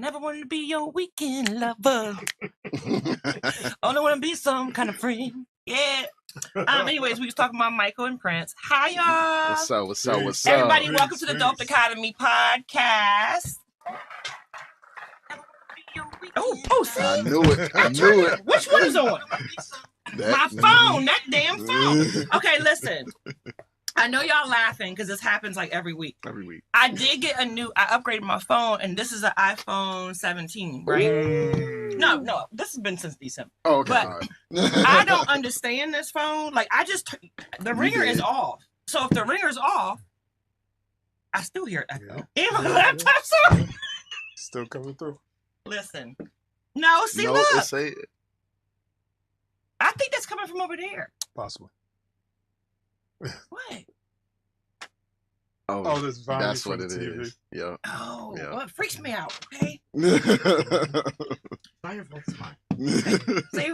never wanted to be your weekend lover. Only want to be some kind of friend. Yeah. Anyways, we was talking about Michael and Prince. Hi, y'all. What's up? What's up? What's up? Everybody, welcome to the Dope Academy podcast. Oh, see? I knew it. I knew it. Which one is on? My phone. That damn phone. Okay, listen. I know y'all laughing because this happens like every week. Every week. I did get I upgraded my phone, and this is an iPhone 17, right? No, this has been since December. Oh, okay. But I don't understand this phone. Like, the ringer is off. So if the ringer's off, I still hear it echo. And my laptop's on. Still coming through. Listen. No, see, look. I think that's coming from over there. Possibly. What? Oh, this volume. That's what it TV. is. Yeah. Oh, well, it freaks me out, okay? See,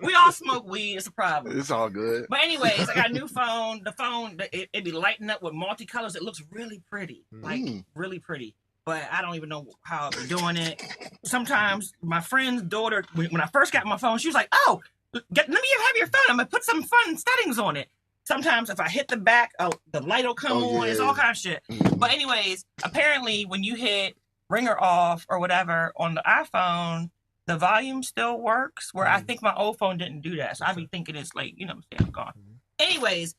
we all smoke weed. It's a problem. It's all good. But anyways, I got a new phone. The phone, it be lighting up with multicolors. It looks really pretty. Like, really pretty. But I don't even know how I'm doing it. Sometimes my friend's daughter, when I first got my phone, she was like, oh, let me have your phone. I'm going to put some fun settings on it. Sometimes if I hit the back, the light will come on. Yeah. It's all kind of shit. But anyways, apparently when you hit ringer off or whatever on the iPhone, the volume still works, where I think my old phone didn't do that. So I be thinking it's like, you know what I'm saying, I'm gone. Anyways,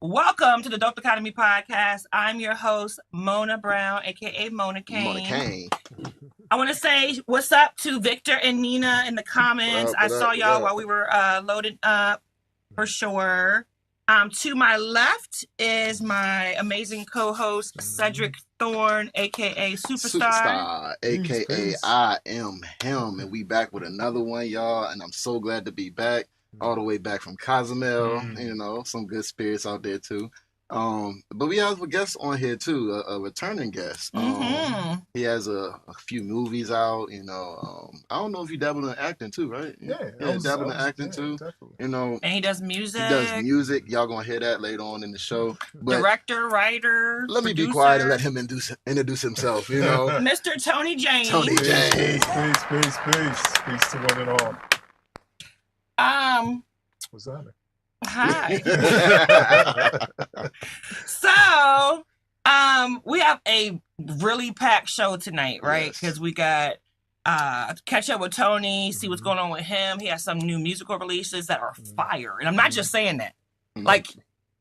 welcome to the Dope Academy podcast. I'm your host, Mona Brown, a.k.a. Mona Kane. Mona Kane. I want to say what's up to Victor and Nina in the comments. I saw y'all while we were loading up, for sure. To my left is my amazing co-host, Cedric Thorne, a.k.a. Superstar. A.k.a. I am him. And we back with another one, y'all. And I'm so glad to be back. All the way back from Cozumel. You know, some good spirits out there, too. But we have a guest on here, too, a returning guest. He has a few movies out, you know. I don't know if he dabbled in acting, too, right? Yeah, dabbled in acting, too. Definitely. You know. And he does music. Y'all gonna hear that later on in the show. But director, writer, let me producer. be quiet and let him introduce himself, you know. Mr. Tony James. Tony James. Peace. Peace to one and all. What's that? Hi. So, we have a really packed show tonight, right? Because we got catch up with Tony, see what's going on with him. He has some new musical releases that are fire, and I'm not just saying that. Like,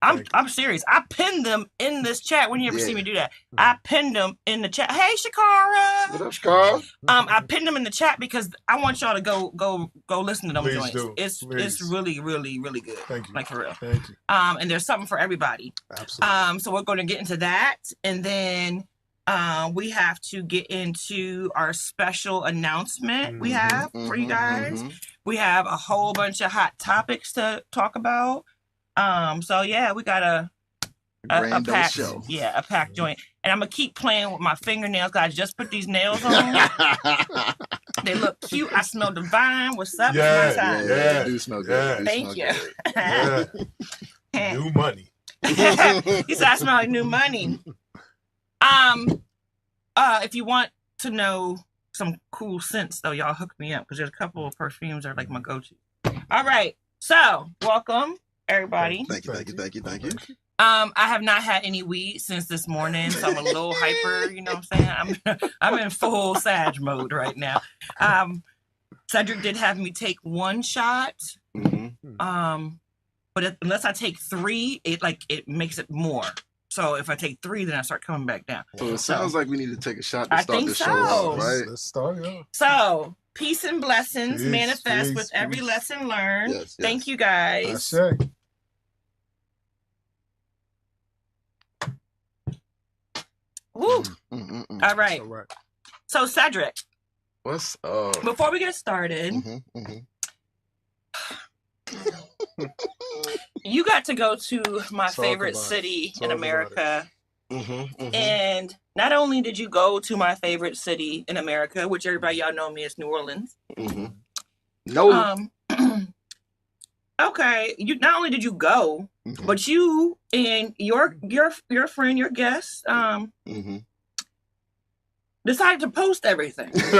I'm serious. I pinned them in this chat. When you ever see me do that, I pinned them in the chat. Hey, Shakara. What up, Shakara? I pinned them in the chat because I want y'all to go listen to them Please joints. do. It's really, really, really good. Thank you. Like, for real. Thank you. And there's something for everybody. Absolutely. So we're going to get into that, and then we have to get into our special announcement we have for you guys. We have a whole bunch of hot topics to talk about. So yeah, we got a packed show. Yeah, a packed joint. And I'm gonna keep playing with my fingernails. I just put these nails on. They look cute. I smell divine. What's up? Yeah, it's my time. They do smell good. Thank you. New money. He said I smell like new money. If you want to know some cool scents, though, y'all hook me up because there's a couple of perfumes that are like my go-to. All right, so welcome everybody. Thank you. I have not had any weed since this morning, so I'm a little hyper. You know what I'm saying? I'm in full Sag mode right now. Cedric did have me take one shot. But unless I take 3, it makes it more. So if I take 3, then I start coming back down. So it sounds like we need to take a shot to start the show off, right? Let's start, yeah. So peace and blessings Peace, manifest peace, with every peace. lesson learned. Yes. Thank you guys. I say. Woo. All right. All right. So Cedric, What's up? before we get started, you got to go to my Talk favorite about it. city Talk in about America. And not only did you go to my favorite city in America, which everybody y'all know me as New Orleans. No. Okay, you not only did you go, but you and your friend, your guest, decided to post everything. So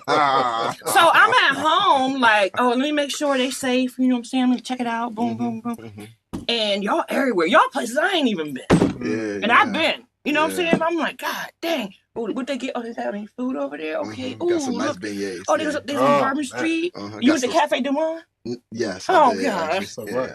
I'm at home, like, oh, let me make sure they safe. You know what I'm saying? Let me check it out. Boom, boom, boom. And y'all everywhere. Y'all places I ain't even been. And I've been. You know what I'm saying? I'm like, God dang. What they get? Oh, they have any food over there? Okay. Ooh, got some nice look. beignets. Oh, there's on Bourbon Street. You went to Cafe Du Monde? Yes. Oh, did, God.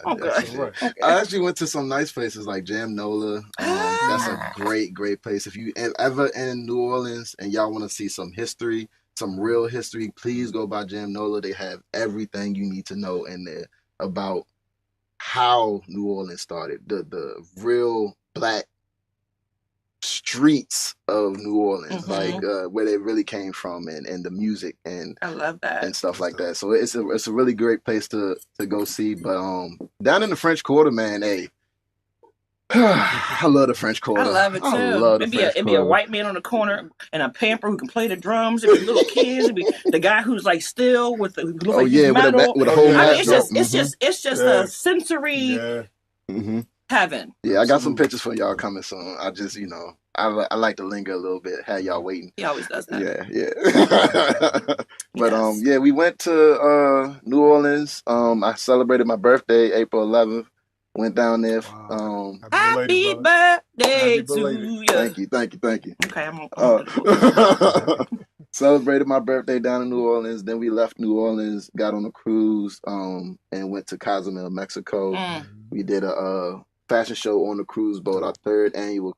Okay. I actually went to some nice places like Jam Nola. That's a great place. If you ever in New Orleans and y'all want to see some history, some real history, please go by Jam Nola. They have everything you need to know in there about how New Orleans started, the real black streets of New Orleans, like where they really came from, and the music and I love that and stuff like that. So it's a really great place to go see. But down in the French Quarter, man, hey, I love the French Quarter. I love it too. It'd be a white man on the corner and a pamper who can play the drums. It'd be little kids. It'd be the guy who's like still with the metal. With a whole I mean, it's just a sensory heaven. Yeah, I got some pictures for y'all coming soon. I just I like to linger a little bit, have y'all waiting. He always does that. Yeah. But we went to New Orleans. I celebrated my birthday April 11th. Went down there. Happy birthday to you. Thank you. Okay, I'm gonna celebrated my birthday down in New Orleans. Then we left New Orleans, got on a cruise, and went to Cozumel, Mexico. We did a fashion show on the cruise boat, our 3rd annual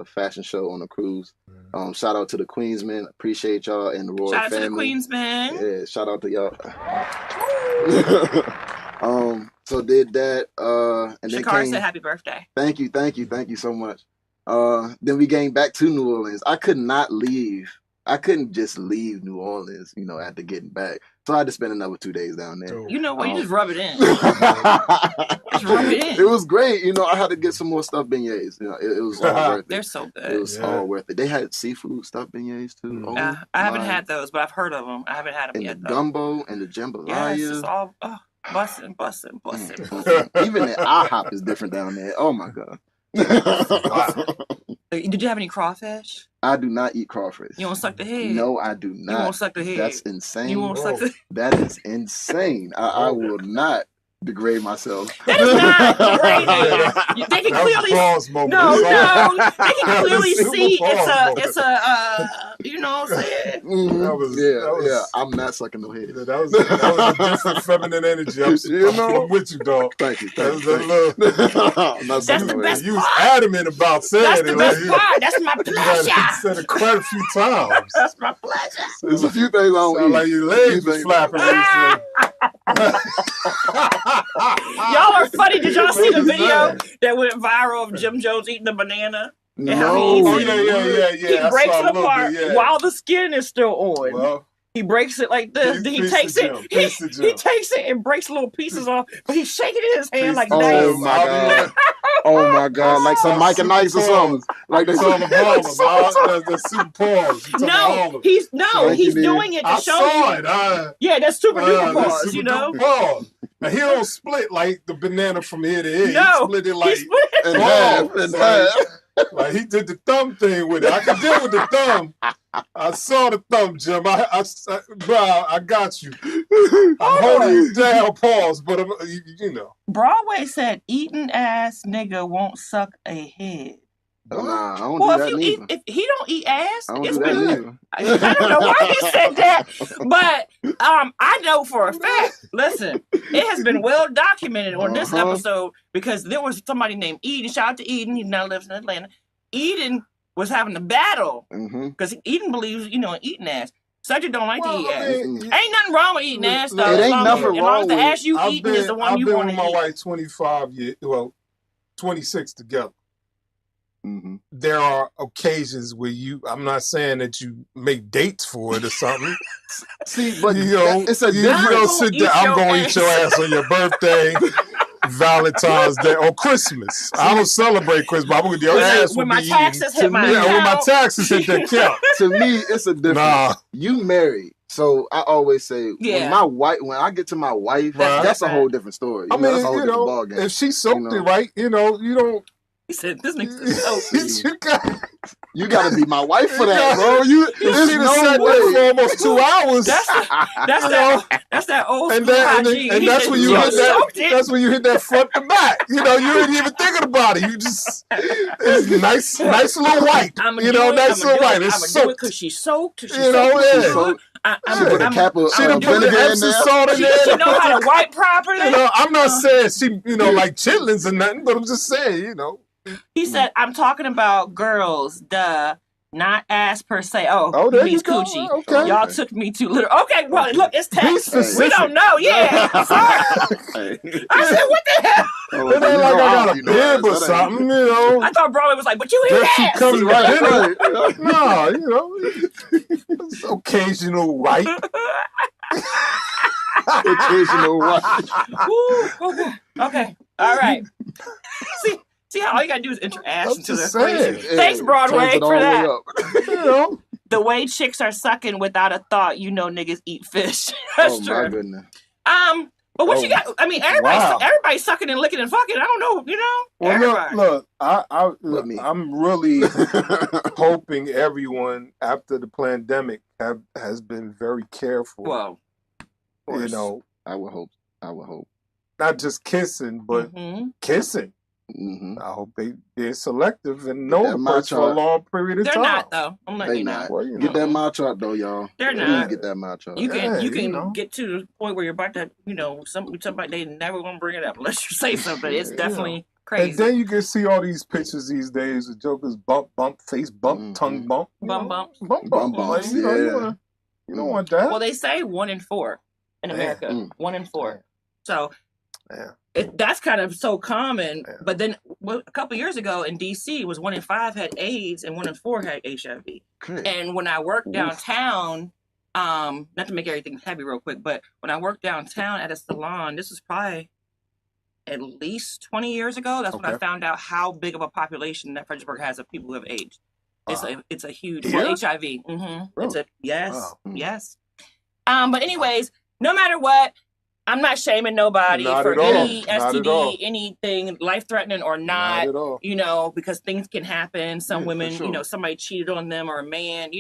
fashion show on the cruise. Shout out to the Queensmen. Appreciate y'all and the Royal family. Shout out to the Queensmen. Yeah, shout out to y'all. So did that. And Shakara said happy birthday. Thank you so much. Then we came back to New Orleans. I could not leave. I couldn't just leave New Orleans, after getting back. So I had to spend another 2 days down there. You know what? You just rub it in. Just rub it in. It was great. I had to get some more stuffed beignets. It was all worth it. They're so good. It was all worth it. They had seafood stuffed beignets too. I haven't had those, but I've heard of them. I haven't had them and yet. The gumbo and the jambalaya. Yes, it's all bussin'. Even the IHOP is different down there. Oh my God. Did you have any crawfish? I do not eat crawfish. You won't suck the head? No, I do not. You won't suck the head? That's insane. You won't suck the That is insane. I will not degrade myself. That is not degrading. They can clearly they can clearly see it's a you know what I'm saying? That was I'm not sucking no head. That was a different feminine energy. I'm with you, dog. Thank you. I'm not That's the best part. You was adamant about saying That's it. the best part. That's my pleasure. You said it quite a few times. That's my pleasure. There's a few things I don't eat. Like your legs was flapping. Y'all are funny. Did y'all see the video that went viral of Jim Jones eating the banana? No. Yeah. He breaks it apart while the skin is still on. Well, he breaks it like this. Then he takes it. He takes it and breaks little pieces off. But he's shaking it in his hand like that. Oh my God. Oh my God. Like some Mike and Ike's or something. Like that's all the balls. The super pause. He's doing it to show you. Yeah, that's super duper pause, you know? Now, he don't split like the banana from ear to ear. No, he split it like in half. Like he did the thumb thing with it. I could deal with the thumb. I saw the thumb, Jim. I got you. I'm holding you down, pause, but you know. Broadway said, "Eating ass nigga won't suck a head." Nah, I don't do that neither. If he don't eat ass, I don't do that neither. I don't know why he said that, but I know for a fact. Listen, it has been well documented on this episode because there was somebody named Eden. Shout out to Eden. He now lives in Atlanta. Eden was having a battle because Eden believes, in eating ass. Cedric don't like to eat ass. Ain't nothing wrong with eating ass, though. It ain't nothing wrong with it. The ass you eating is the one you want to eat. I've been with my wife 25 years, 26 together. Mm-hmm. There are occasions where I'm not saying that you make dates for it or something. See, but you don't sit there, I'm going to eat your ass on your birthday, Valentine's Day, or Christmas. I don't celebrate Christmas. I'm going to your ass when my taxes hit my account. When my taxes hit the account. To me, it's a difference. Nah. You married. So I always say, when I get to my wife, that's a whole different story. I mean, that's a whole different ballgame. if she soaked it right, you don't. He said, "This nigga's so." You gotta be my wife for that, bro. There's no way. For almost 2 hours. That's that old and school that, and that's when you hit that. That's when you hit that front to back. You ain't even thinking about it. You just it's nice little white. Nice little white. It's soaked because she's soaked. She put a cap of vinegar in there. Salt in there. She know how to wipe properly. I'm not saying she, like chitlins or nothing, but I'm just saying, He said, "I'm talking about girls, duh, not ass per se." Oh, there means you go. coochie. Okay. Y'all took me too literal. Okay, well, look, it's text. Hey. We don't know. Yeah, sorry. I said, "What the hell?" It ain't like I got a bib or something, I thought Broadway was like, "But you eat she ass." comes right. No, it's occasional white. Occasional white. Okay. All right. See how all you gotta do is enter ass into the saying. equation. Thanks, Broadway, for that. The The way chicks are sucking without a thought, niggas eat fish. That's true. My goodness. But what you got? I mean, everybody's sucking and licking and fucking. I don't know, Well, look, I'm really hoping everyone after the pandemic has been very careful. Well, I would hope. Not just kissing, but kissing. Mm-hmm. I hope they're selective and know the person for a long period of time. They're not, though. I'm letting you know. Well, Get that mouth chart, though, y'all. They're not. Get that mouth chart. You can get to the point where you're about to, somebody they never want to bring it up unless you say something. It's definitely crazy. And then you can see all these pictures these days of jokers bump, face bump, tongue bump. Bump. Like, you don't want that. Well, they say 1 in 4 in America. 1 in 4. So that's kind of so common. Yeah. But then a couple years ago in D.C., it was 1 in 5 had AIDS and 1 in 4 had HIV. Okay. And when I worked downtown, not to make everything heavy real quick, but when I worked downtown at a salon, this was probably at least 20 years ago. That's when I found out how big of a population that Fredericksburg has of people who have AIDS. It's a huge HIV. Mm-hmm. Really? Yes. But anyways, no matter what, I'm not shaming nobody for any STD, anything life-threatening or not, because things can happen. Some women, somebody cheated on them or a man,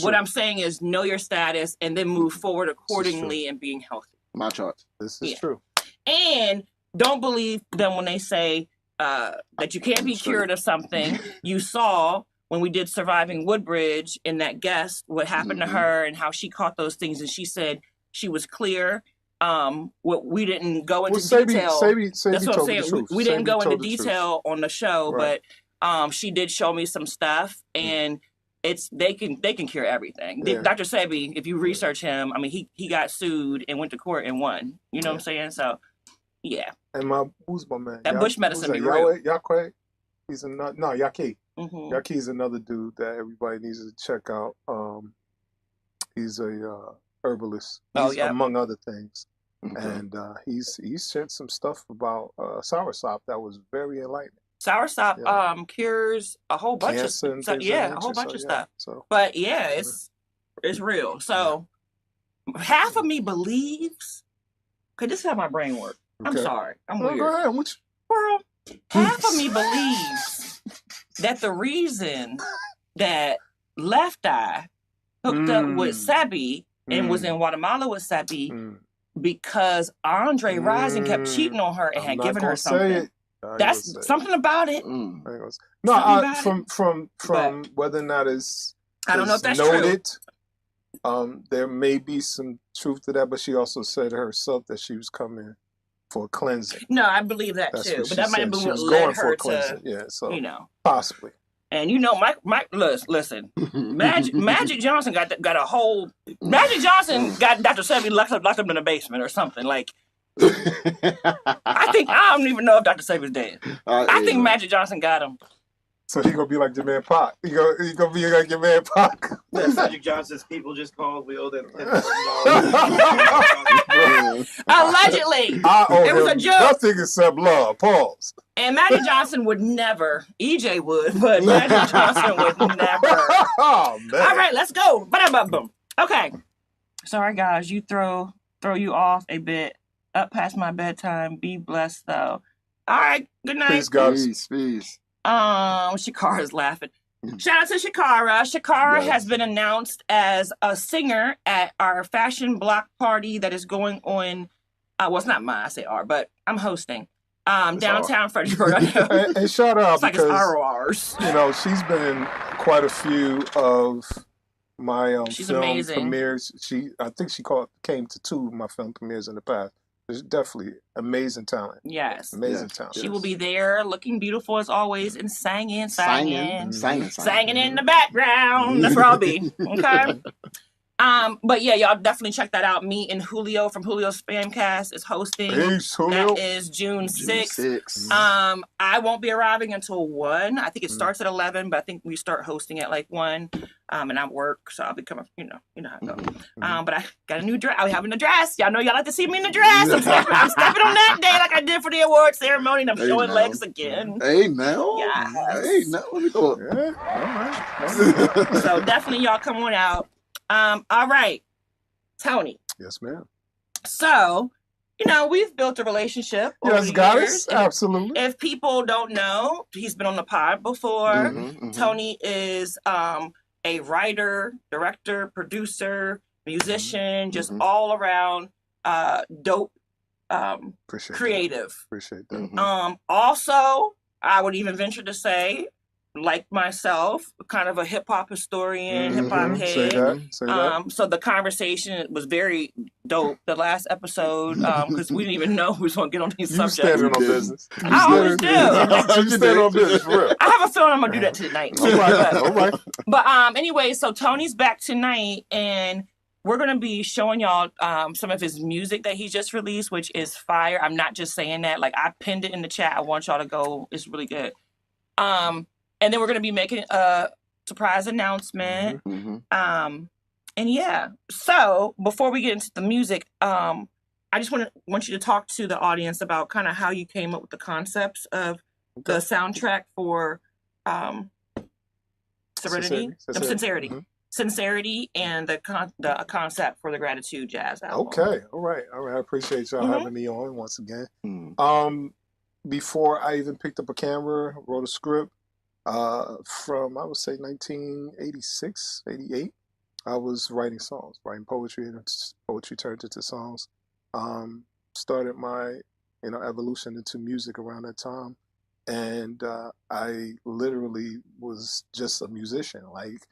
What I'm saying is know your status and then move forward accordingly and being healthy. My chart. This is true. And don't believe them when they say that you can't be cured of something. You saw when we did Surviving Woodbridge in that guest, what happened to her and how she caught those things. And she said she was clear. We didn't go into detail. That's what I'm saying. We didn't go into detail on the show, but she did show me some stuff, and they can cure everything. Yeah. Dr. Sebi, if you research him, I mean, he got sued and went to court and won. You know what I'm saying? So, yeah. And who's my man? That bush medicine be real. Yaqui? He's Yaqui. Mm-hmm. Yaqui's another dude that everybody needs to check out. He's a herbalist, among other things. Okay. And he's shared some stuff about soursop that was very enlightening. Soursop cures a whole bunch of stuff. Yeah, a whole bunch of stuff. So, but it's real. So half of me believes, because this is how my brain works. Okay. I'm sorry. I'm weird. Go ahead. Well, half of me believes that the reason that Left Eye hooked up with Sebi and was in Guatemala with Sebi because Andre Rison kept cheating on her and had given her something. That's something about it. From whether or not it's I don't know if that's noted, true. There may be some truth to that, but she also said herself that she was coming for a cleansing. No, I believe that too. But that might have been what led her to, possibly. And Mike, listen, Magic Johnson got a whole. Magic Johnson got Dr. Sebi locked up in the basement or something. Like, I don't even know if Dr. Sebi's dead. I think Magic Johnson got him. So he gonna be like your man Pac. He gonna be like your man Pac. Magic Johnson's people just called. We owe them $10,000. Allegedly, it was a joke. Nothing except love. Pause. And Magic Johnson would never. EJ would, but Magic Johnson would never. Oh man! All right, let's go. Boom. Okay. Sorry, guys. You throw you off a bit. Up past my bedtime. Be blessed, though. All right. Good night. Peace, guys. Peace. Shakara's laughing. Shout out to Shakara. Shakara Yes. has been announced as a singer at our fashion block party that is going on. Well, it's not mine, I say our, but I'm hosting. Downtown Fredericksburg. I know. And shout out It's like it's because our ours. you know she's been quite a few of my She's film amazing. premieres. I think she came to 2 of my film premieres in the past. There's definitely amazing talent. Yes. Amazing Yes. talent. She will be there looking beautiful as always and singing in the background. That's where I'll be. Okay. But yeah, y'all definitely check that out. Me and Julio from Julio's Spamcast is hosting. Peace, Julio. That is June 6th. 6. I won't be arriving until 1. I think it starts at 11, but I think we start hosting at like 1. And I work, so I'll be coming, you know how it goes. But I got a new dress. I'm having a dress. Y'all know y'all like to see me in the dress. I'm stepping on that day like I did for the award ceremony, and I'm showing legs again. Hey, now. Yes. Hey, now. Let me go. Yeah, all right. So definitely y'all come on out. All right, Tony. Yes, ma'am. So, we've built a relationship over Yes, the goddess. years. Absolutely. If people don't know, he's been on the pod before. Tony is a writer, director, producer, musician, just all around dope, Appreciate creative. That. Appreciate that. Also, I would even venture to say, like myself, kind of a hip hop historian, hip hop Say head. Say that. So the conversation was very dope. The last episode, because we didn't even know who was going to get on these You subjects. standing on business. I always do. You standing on business, for real. I have a feeling I'm gonna do that tonight. All right. But anyway, so Tony's back tonight, and we're gonna be showing y'all some of his music that he just released, which is fire. I'm not just saying that. Like, I pinned it in the chat. I want y'all to go. It's really good. And then we're gonna be making a surprise announcement. And yeah. So before we get into the music, I just want you to talk to the audience about kind of how you came up with the concepts of the soundtrack for Serenity. Sincerity, and the concept for the Gratitude Jazz album. Okay, all right. I appreciate y'all having me on once again. Before I even picked up a camera, wrote a script from, I would say, 1986, 88. I was writing songs, writing poetry, and poetry turned into songs. Started my evolution into music around that time, and I literally was just a musician. Like,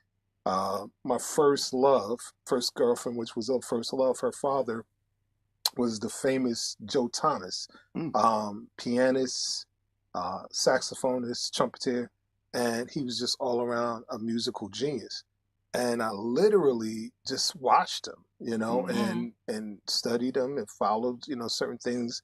my first girlfriend, which was a first love, her father was the famous Joe Thomas, pianist, saxophonist, trumpeter, and he was just all around a musical genius. And I literally just watched him, and studied him and followed, certain things.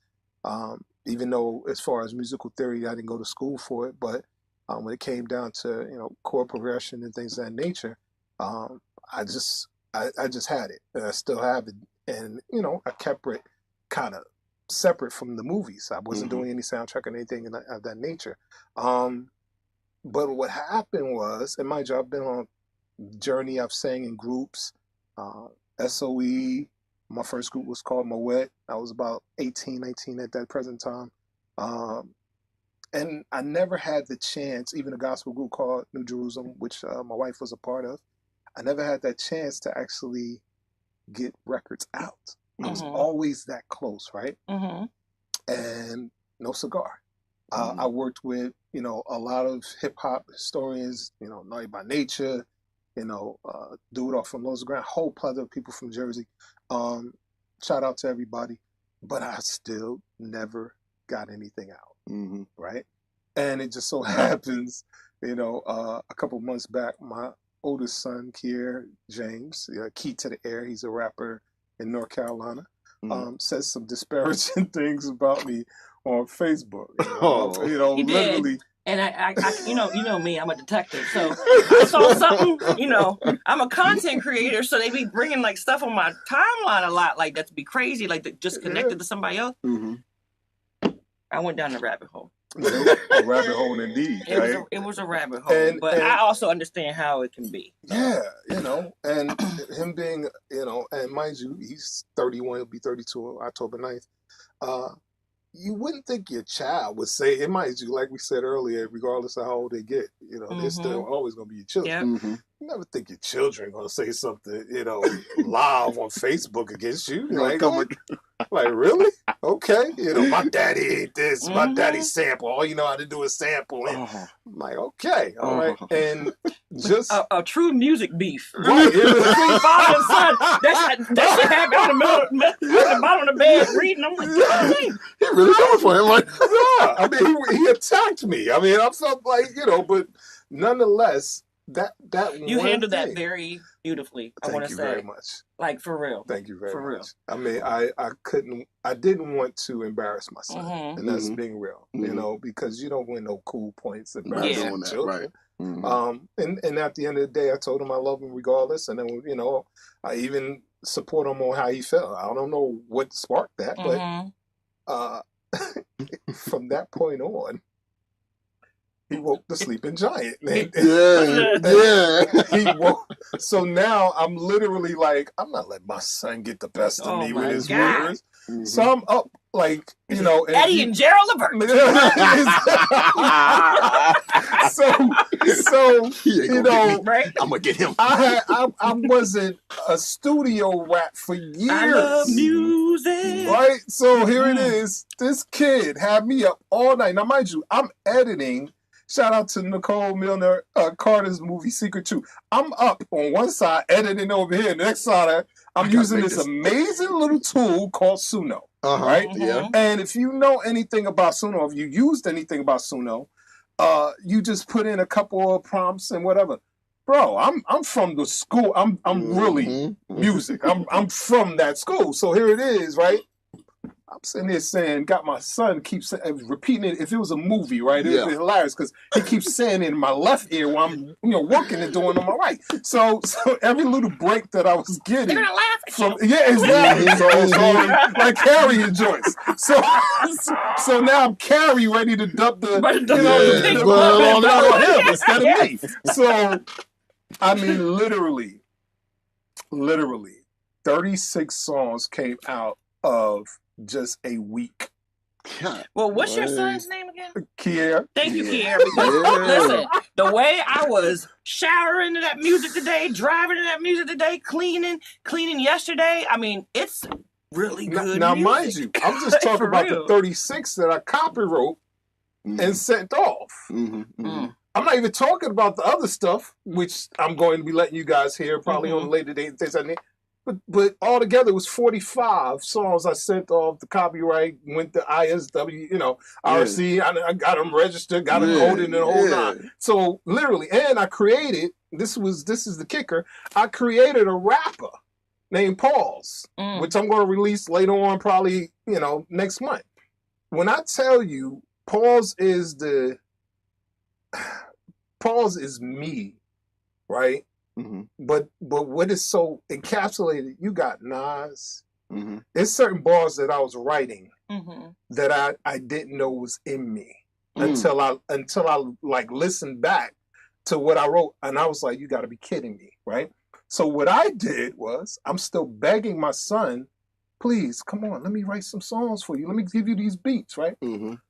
Even though, as far as musical theory, I didn't go to school for it, but when it came down to chord progression and things of that nature, I just had it, and I still have it. And I kept it kind of separate from the movies. I wasn't doing any soundtrack or anything of that nature. But what happened was, and mind you, I've been on a journey. I've sang in groups. SOE, my first group was called Moet. I was about 18, 19 at that present time. And I never had the chance, even a gospel group called New Jerusalem, which my wife was a part of, I never had that chance to actually get records out. I was always that close, right? And no cigar. I worked with, a lot of hip hop historians, Naughty by Nature, Dude Off from Los Grand, whole plethora of people from Jersey. Shout out to everybody. But I still never got anything out, right? And it just so happens, a couple months back, my oldest son, Kier James, Key to the Air, he's a rapper in North Carolina, says some disparaging things about me on Facebook. He literally. Did. And I you know me, I'm a detective. So I saw something, I'm a content creator, so they be bringing like stuff on my timeline a lot, like that to be crazy, like just connected to somebody else. I went down the rabbit hole. A rabbit hole indeed. It was a rabbit hole, but I also understand how it can be. Yeah, and him being, and mind you, he's 31, he'll be 32 October 9th. you wouldn't think your child would say it. Might, like we said earlier, regardless of how old they get, they're still always going to be your children. Yep. You never think your children are going to say something, live on Facebook against you. Like, really? Okay. My daddy ain't this. My daddy sample. All you know how to do is sample. And I'm like, okay. All right. And just... A true music beef. Right. Between father and son. That shit happened on the bottom of the bed reading. I'm like, God, he really coming for him. Like, yeah. I mean, he attacked me. I mean, I felt like, but nonetheless... That you handled that very beautifully. I want to say, thank you very much. Like for real. Thank you very for much. I mean, I didn't want to embarrass my son, and that's being real. Because you don't win no cool points embarrassing children. Right. And at the end of the day, I told him I love him regardless, and then I even support him on how he felt. I don't know what sparked that, but from that point on. He woke the sleeping giant. He woke. So now I'm literally like, I'm not letting my son get the best of me with his words. So I'm up like, Eddie and Gerald Levert. so right? I'm gonna get him. I wasn't a studio rat for years. I love music. Right? So here it is. This kid had me up all night. Now mind you, I'm editing. Shout out to Nicole Milner Carter's movie Secret 2. I'm up on one side, editing over here. The next side, I'm using this amazing little tool called Suno. Right? Yeah. And if you know anything about Suno, if you used anything about Suno, you just put in a couple of prompts and whatever. Bro, I'm from the school. I'm really music. I'm from that school. So here it is, right? I'm sitting here saying, got my son keeps repeating it. If it was a movie, right? It would be hilarious because he keeps saying it in my left ear while I'm, working and doing on my right. So every little break that I was getting, they're gonna laugh at from, exactly. So like Carrie and Joyce. So now I'm Carrie ready to dump the on him instead of me. So I mean, literally, 36 songs came out of just a week. Well, what's your son's name again? Kier. Thank you, Kier. Because listen, the way I was showering to that music today, driving to that music today, cleaning yesterday. I mean, it's really good. Now, music. mind you, I'm just talking about real. the 36 that I copywrote and sent off. I'm not even talking about the other stuff, which I'm going to be letting you guys hear probably on a later date. But altogether, it was 45 songs I sent off. The copyright went to ISW, RC. I got them registered, got them coded, and the whole nine. So literally, and I created. This is the kicker. I created a rapper named Pauls, which I'm going to release later on, probably next month. When I tell you, Pauls is me, right? But what is so encapsulated, you got Nas. There's certain bars that I was writing that I didn't know was in me until I like listened back to what I wrote, and I was like, you got to be kidding me, right? So what I did was I'm still begging my son, please come on, let me write some songs for you. Let me give you these beats, right?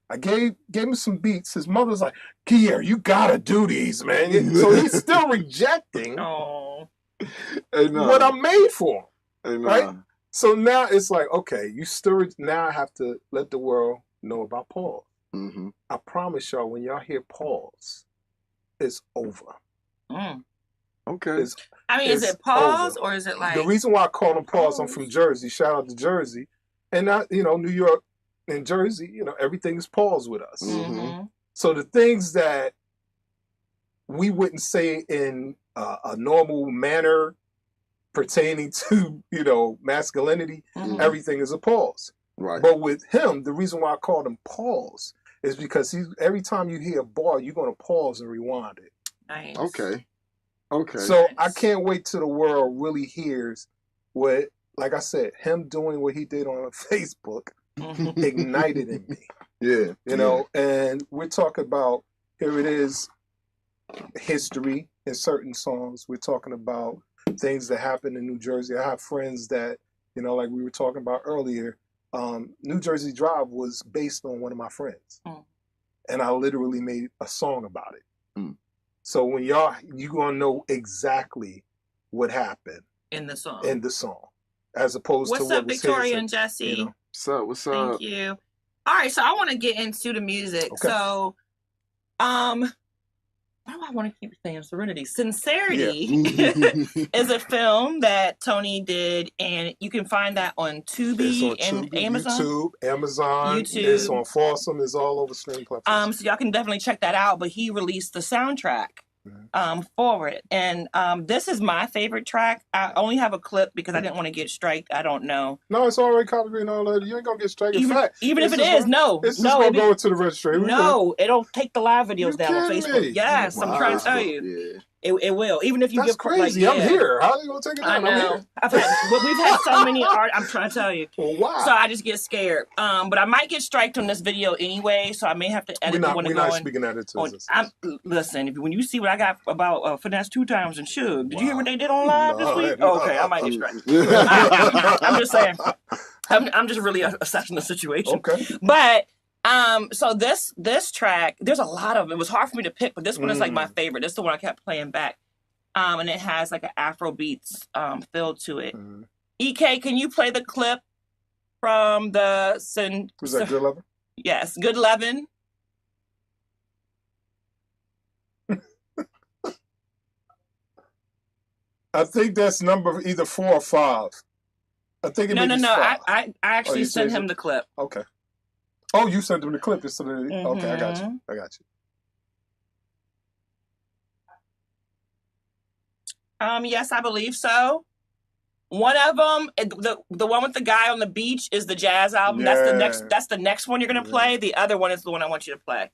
I gave him some beats. His mother's like, Kier, you gotta do these, man. So he's still rejecting what I made for him, right? So now it's like, okay, now I have to let the world know about Paul. I promise y'all, when y'all hear Pauls, it's over. Okay. Is it pause or is it like... The reason why I call them Pauls, I'm from Jersey. Shout out to Jersey. And, New York and Jersey, everything is Pauls with us. So the things that we wouldn't say in a normal manner pertaining to, masculinity, everything is a pause. Right. But with him, the reason why I called him Pauls is because every time you hear a bar, you're going to pause and rewind it. Nice. Okay. So I can't wait till the world really hears what, like I said, him doing what he did on Facebook ignited in me. And we're talking about, here it is, history in certain songs. We're talking about things that happened in New Jersey. I have friends that, like we were talking about earlier, New Jersey Drive was based on one of my friends. Mm. And I literally made a song about it. Mm. So when you gonna know exactly what happened in the song. As opposed to what's what up, was Victoria his, and Jesse? you know. What's up? Thank you. All right, so I want to get into the music. Okay. So, why do I want to keep saying Serenity? Sincerity is a film that Tony did, and you can find that on Tubi and Amazon. YouTube. It's on Fawsome. It's all over streaming platforms. So y'all can definitely check that out. But he released the soundtrack for it, and this is my favorite track. I only have a clip because I didn't want to get striked. I don't know. No, it's already copyrighted and all that. You ain't gonna get striked. In fact, even if it is, it's just gonna go into the registry. It'll take the live videos down on Facebook. Yes, wow. I'm trying to tell you. Yeah. It will. Even if you That's give crazy. I'm here. How are you gonna take it down? I know. We've had so many art. I'm trying to tell you. Well, wow. So I just get scared. But I might get striked on this video anyway. So I may have to edit the one to go in. We're not speaking that into this. Listen, when you see what I got about Finesse 2 Times and Suge, did you hear what they did on live this week? Okay, I might get striked. I'm just saying. I'm just really assessing the situation. Okay. But so this track, there's a lot of them. It was hard for me to pick, but this one is like my favorite. This is the one I kept playing back. And it has like an Afro beats feel to it. EK, can you play the clip from the Was that Good Lovin'? Yes, Good Lovin'. I think that's number either 4 or 5. I think it No. 5. I actually sent him the clip. Okay. Oh, you sent him the clip. Okay, I got you. Yes, I believe so. One of them, the one with the guy on the beach, is the jazz album. Yeah. That's the next one you're gonna play. The other one is the one I want you to play.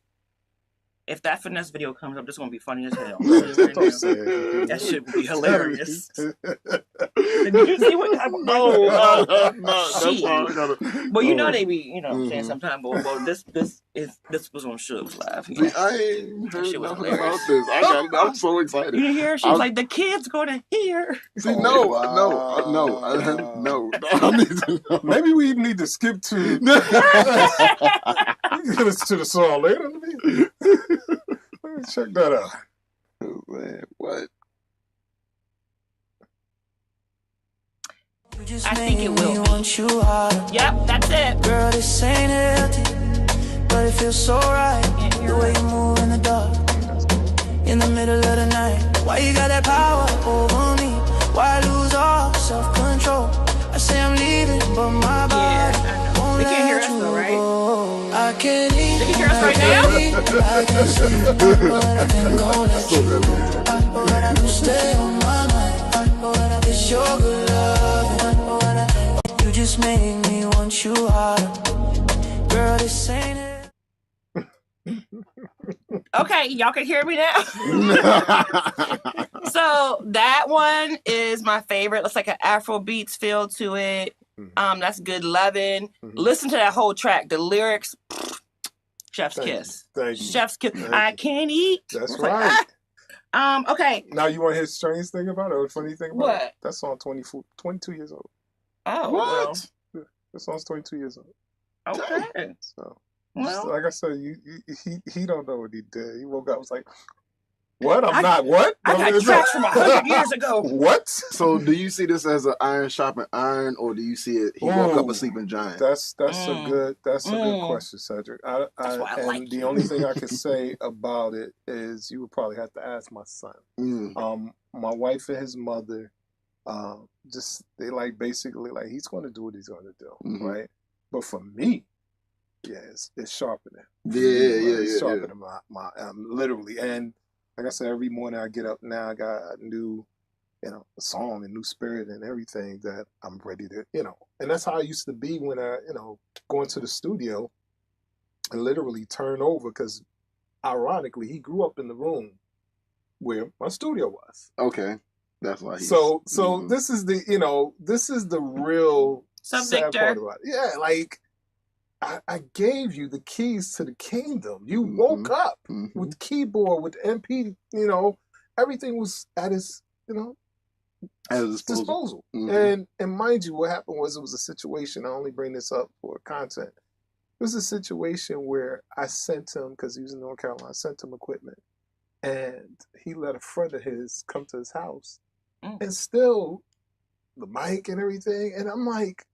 If that Finesse video comes up, this is gonna be funny as hell. That shit would be hilarious. Did you see what? No. Well, you know they be, saying sometimes. Well, this was on Suge's live. I ain't heard nothing about this. I'm so excited. You didn't hear? She's like, the kids gonna hear. See, no. I need to know. Maybe we even need to skip to. We can listen to the song later. Let me check that out. Oh, man, what? I think it will. Yep, that's it. Girl, this ain't healthy, but it feels so right. The way you move in the dark, in the middle of the night. Why you got that power over me? Why lose all self-control? I say I'm leaving, but my body won't They can't hear let us you though, right? go. I can't eat. They can hear us right now? I can sleep, but I can't go let you go. But you stay on my mind. It's your good love. You just make me want you harder. Girl, this ain't it. Okay, y'all can hear me now. So that one is my favorite. It's like an Afro beats feel to it. That's Good Lovin'. Listen to that whole track. The lyrics, chef's kiss. Thank you. Chef's kiss. I can't eat. That's right. Okay. Now you want to hear the strange thing about it or the funny thing about What? it? That song 22 years old. Oh, What? That song's 22 years old. well, okay. So, Well, like I said, he don't know what he did. He woke up, was like, "What? I'm not what? I got tracks from 100 years ago. What?" So, do you see this as an iron sharpened iron, or do you see it? He woke up a sleeping giant. That's a good question, Cedric. That's why I like the only thing I can say about it is you would probably have to ask my son. My wife and his mother, they basically he's going to do what he's going to do, right? But for me, yeah, it's sharpening. Yeah. Sharpening my literally. And like I said, every morning I get up now, I got a new, a song, a new spirit and everything that I'm ready to, And that's how I used to be when I, go into the studio and literally turn over because ironically, he grew up in the room where my studio was. Okay. That's why he's... So this is the real sad part about it. Yeah, I gave you the keys to the kingdom. You woke up with the keyboard, with the MP, everything was at his, At his disposal. Mhm. And mind you, what happened was it was a situation. I only bring this up for content. It was a situation where I sent him, because he was in North Carolina, I sent him equipment. And he let a friend of his come to his house. And still, the mic and everything. And I'm like,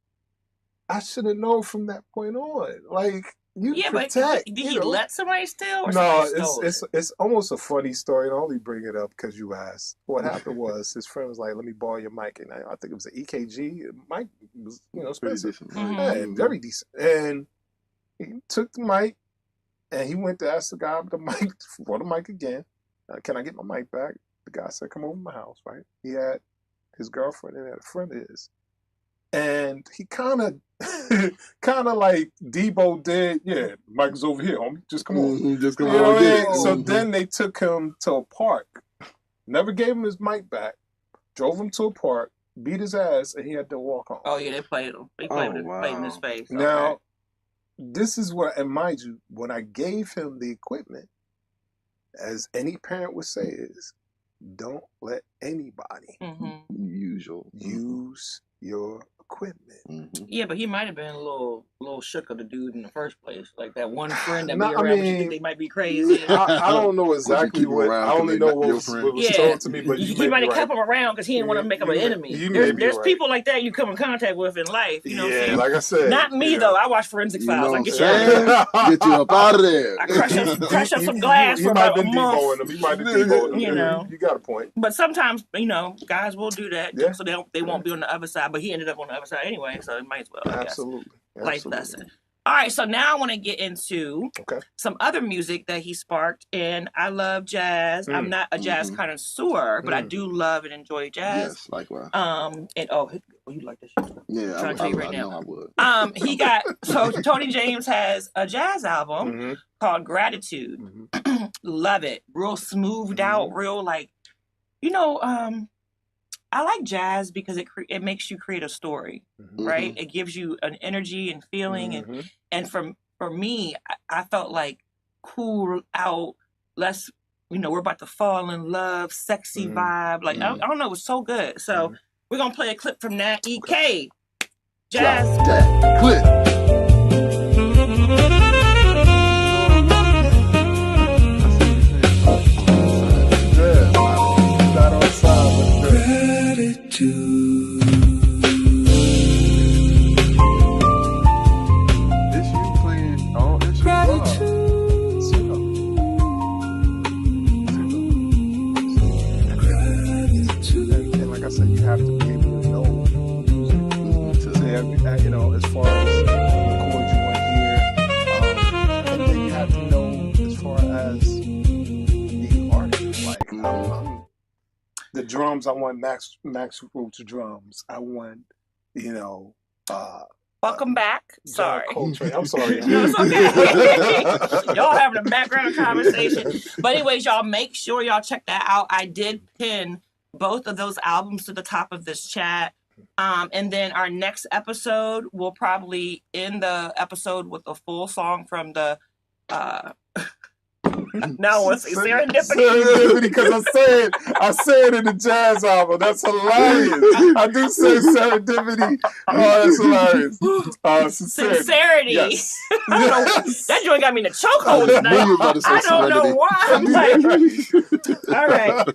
I should have known from that point on. Like, you protect. But did he let somebody steal? Or No, somebody stole it's almost a funny story. And I only bring it up because you asked. What happened was his friend was like, "Let me borrow your mic," and I think it was an EKG. The mic was, expensive, and very decent. And he took the mic, and he went to ask the guy with the mic for the mic again. Can I get my mic back? The guy said, "Come over to my house." Right? He had his girlfriend and had a friend of his, and he kind of like Debo did. Yeah, Mike's over here, homie. Just come on. Just come You know on. what I mean? So then they took him to a park. Never gave him his mic back. Drove him to a park, beat his ass, and he had to walk home. Oh yeah, they played him. They played in his face. Now, this is what, and mind you, when I gave him the equipment, as any parent would say, is don't let anybody use your equipment. Yeah, but he might have been a little shook of the dude in the first place. Like that one friend that be around, but you think they might be crazy. I don't know exactly what. I only know what was told to me. But he might have kept him around because he didn't want to make him an enemy. There's people like that you come in contact with in life. You know what I'm saying? Like I said, not me though. I watch Forensic Files. I get get you up out of there. I crush up some glass for about a month. He might have been demoing him. You know, you got a point. But sometimes guys will do that, so they won't be on the other side. But he ended up on the other side anyway, so it might as well. Absolutely. Life lesson. All right, so now I want to get into some other music that he sparked, and I love jazz. I'm not a jazz connoisseur, but I do love and enjoy jazz. Yes, likewise. And you like this shit? Yeah, I'm trying to tell you right now. I would. He got Tony James has a jazz album called Gratitude. Love it. Real smoothed out, real I like jazz because it makes you create a story, right? It gives you an energy and feeling, and for me, I felt like cool out, less, we're about to fall in love, sexy vibe. Like I don't know, it was so good. So we're gonna play a clip from that. EK jazz clip. As far as the chords you want here, and then you have to know as far as the artist. Like the drums, I want Max Roots drums. I want, welcome back. Sorry. I'm sorry. No, it's okay. Y'all having a background conversation. But anyways, y'all make sure y'all check that out. I did pin both of those albums to the top of this chat. And then our next episode, we'll probably end the episode with a full song from the now I want to say Serendipity. Because I said in the jazz album. That's hilarious. I do say Serendipity. Oh, that's hilarious. Sincerity. Yes. That joint got me in a chokehold tonight. I don't know why. I'm like, all right.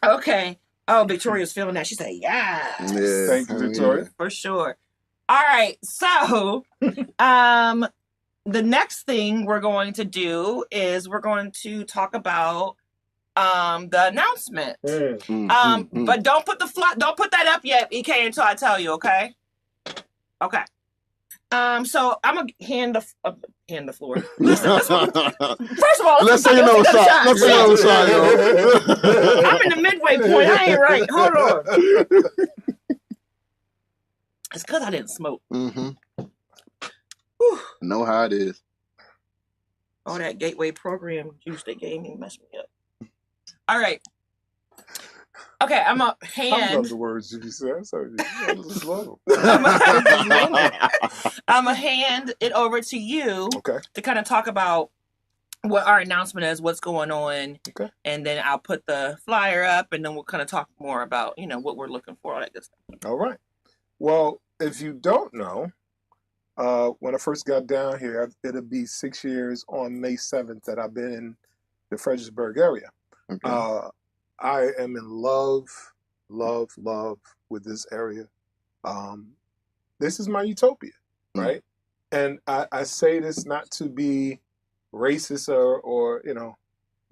Okay. Oh, Victoria's feeling that. She said, yeah. Thank you, Victoria. For sure. All right. So, the next thing we're going to do is we're going to talk about the announcement. But don't put that up yet, EK, until I tell you, okay? Okay. So I'm gonna hand the floor. Listen, first of all, let's take another shot. Let's take another shot, yo. I'm in the midway point. I ain't right. Hold on. It's because I didn't smoke. Know how it is. All that gateway program juice they gave me messed me up. All right. Okay, I'm a hand. I love the words you said. I'm a hand it over to you to kind of talk about what our announcement is, what's going on. Okay. And then I'll put the flyer up, and then we'll kind of talk more about, what we're looking for, all that good stuff. All right. Well, if you don't know, when I first got down here, it'll be 6 years on May 7th that I've been in the Fredericksburg area. Okay. I am in love with this area. This is my utopia, right? And I say this not to be racist or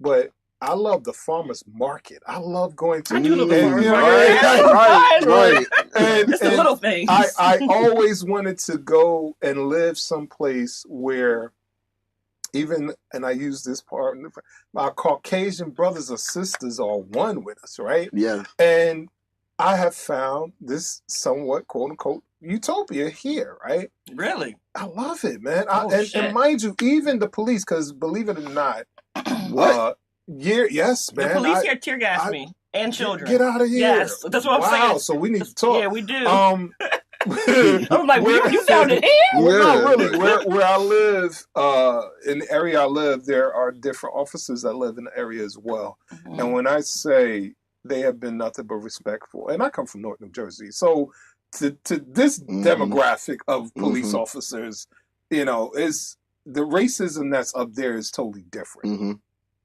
but I love the farmers market. I love going to. I do love the farmers market. Right. And it's the little things. I always wanted to go and live someplace where and I use this part, my Caucasian brothers or sisters are one with us, right? Yeah. And I have found this somewhat quote unquote utopia here, right? Really? I love it, man. And mind you, even the police, because believe it or not, What? Yes, man. The police here tear gas me and children. Get out of here. Yes, that's what I'm saying. Wow, so we need to talk. Yeah, we do. I'm like, you found it here? Well, not really. Where I live, in the area I live, there are different officers that live in the area as well. Mm-hmm. And when I say they have been nothing but respectful, and I come from North New Jersey, so to this demographic of police officers, is the racism that's up there is totally different,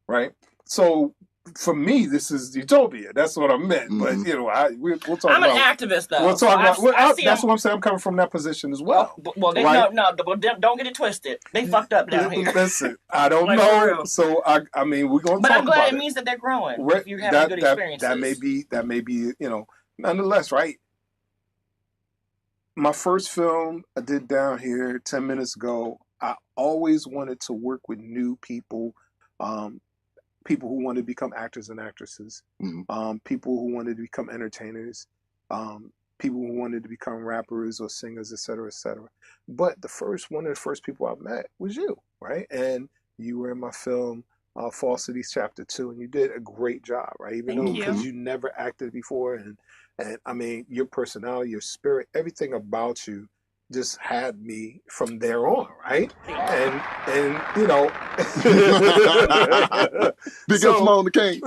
right? So for me, this is utopia. That's what I meant. But we'll talk about. I'm an activist, though. We'll talk about. That's what I'm saying. I'm coming from that position as well. Well, right? don't get it twisted. They fucked up down here. Listen, I don't know. So I mean, we're gonna. But talk I'm glad about it means that they're growing. If you're having good experiences. That may be. Nonetheless, right? My first film I did down here 10 minutes ago. I always wanted to work with new people. People who wanted to become actors and actresses, people who wanted to become entertainers, people who wanted to become rappers or singers, et cetera, et cetera. But one of the first people I met was you, right? And you were in my film, Falsities Chapter 2, and you did a great job, right? Even though because you never acted before, and I mean, your personality, your spirit, everything about you just had me from there on, right? And Big up Simone the King.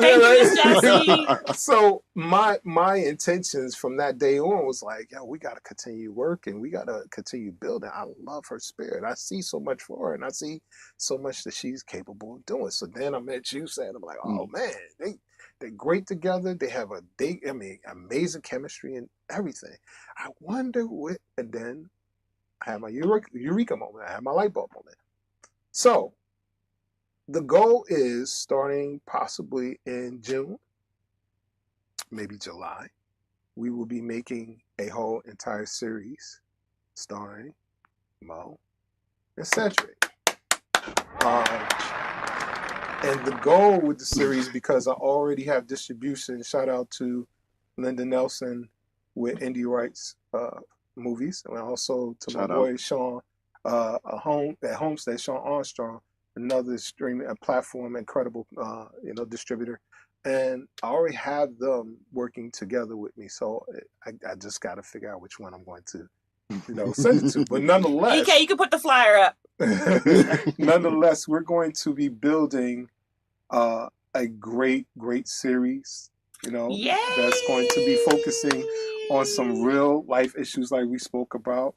So my intentions from that day on was like, yo, we gotta continue working, we gotta continue building. I love her spirit. I see so much for her, and I see so much that she's capable of doing. So then I met you, saying, I'm like, oh man, they're great together. They have amazing chemistry and everything. I wonder what, and then I had my eureka moment. I had my light bulb moment. So the goal is starting possibly in June, maybe July. We will be making a whole entire series starring Mo and Cedric. And the goal with the series, because I already have distribution, shout out to Linda Nelson with Indie Rights Movies, and also to my boy Sean at Homestead, Sean Armstrong, another streaming platform, incredible distributor, and I already have them working together with me. So I just got to figure out which one I'm going to send it to. But nonetheless, EK, you can put the flyer up. Nonetheless, we're going to be building a great series. That's going to be focusing on some real life issues like we spoke about,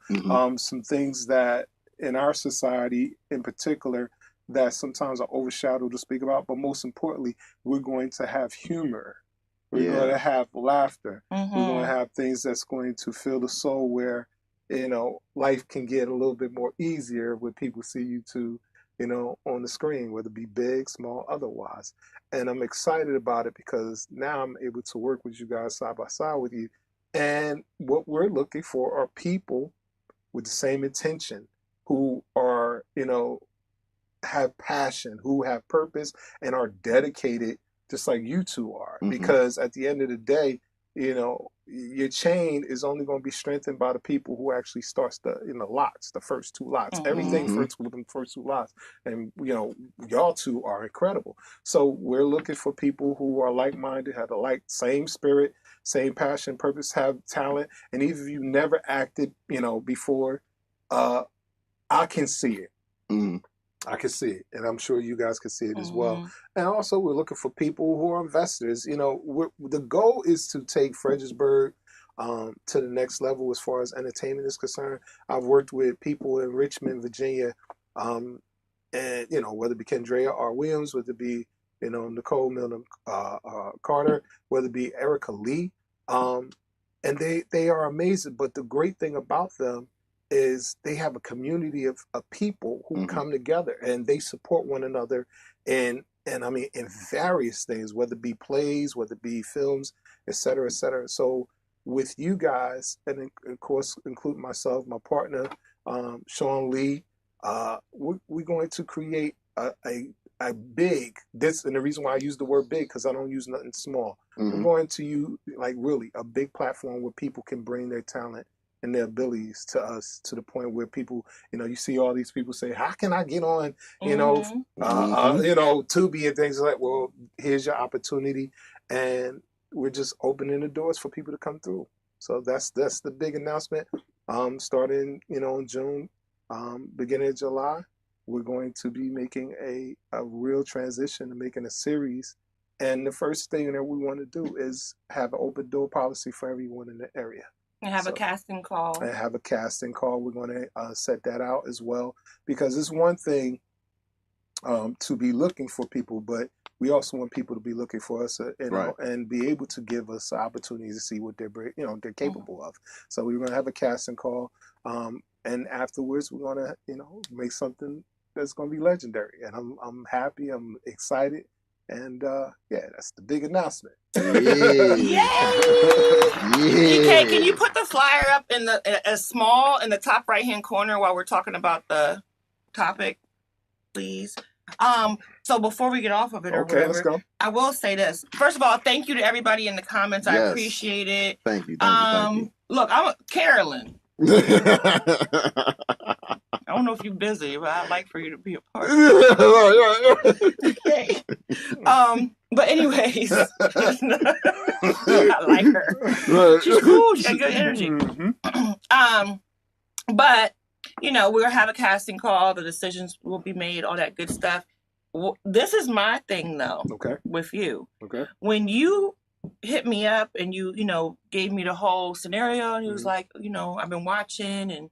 some things that in our society in particular that sometimes are overshadowed to speak about, but most importantly, we're going to have humor. We're going to have laughter. We're going to have things that's going to fill the soul where, life can get a little bit more easier when people see you two, on the screen, whether it be big, small, otherwise. And I'm excited about it because now I'm able to work with you guys side by side with you. And what we're looking for are people with the same intention, who are, have passion, who have purpose, and are dedicated just like you two are. Because at the end of the day, your chain is only going to be strengthened by the people who actually starts the lots, the first two lots. Everything first with the first two lots. And y'all two are incredible. So we're looking for people who are like-minded, have the same spirit, same passion, purpose, have talent. And even if you never acted, before, I can see it. I can see it, and I'm sure you guys can see it as well. And also, we're looking for people who are investors. You know, the goal is to take Fredericksburg to the next level as far as entertainment is concerned. I've worked with people in Richmond, Virginia, and you know, whether it be Kendra R. Williams, whether it be Nicole Milner Carter, whether it be Erica Lee, and they are amazing. But the great thing about them is they have a community of people who come together and they support one another and I mean in various things, whether it be plays, whether it be films, et cetera, et cetera. So with you guys, and of course including myself, my partner, Sean Lee, we're going to create a big, this, and the reason why I use the word big, because I don't use nothing small. We're going to use like really a big platform where people can bring their talent and their abilities to us, to the point where people, you see all these people say, how can I get on, Tubi and things like, well, here's your opportunity. And we're just opening the doors for people to come through. So that's the big announcement. Starting, in June, beginning of July, we're going to be making a real transition to making a series. And the first thing that we want to do is have an open door policy for everyone in the area. And have a casting call. And have a casting call. We're going to set that out as well, because it's one thing to be looking for people, but we also want people to be looking for us, and be able to give us opportunities to see what they're capable of. So we're going to have a casting call, and afterwards we're going to make something that's going to be legendary. And I'm happy. I'm excited. And that's the big announcement. Yay! EK, can you put the flyer up in the top right hand corner while we're talking about the topic, please? So before we get off of it or whatever, let's go. I will say this. First of all, thank you to everybody in the comments. I appreciate it. Thank you. Thank you. Look, I'm Carolyn. I don't know if you're busy, but I'd like for you to be a part. Okay. But anyways, I like her. She's cool. She got good energy. But we'll have a casting call. The decisions will be made. All that good stuff. This is my thing, though. Okay. With you. Okay. When you hit me up and you gave me the whole scenario, and he was like, I've been watching and.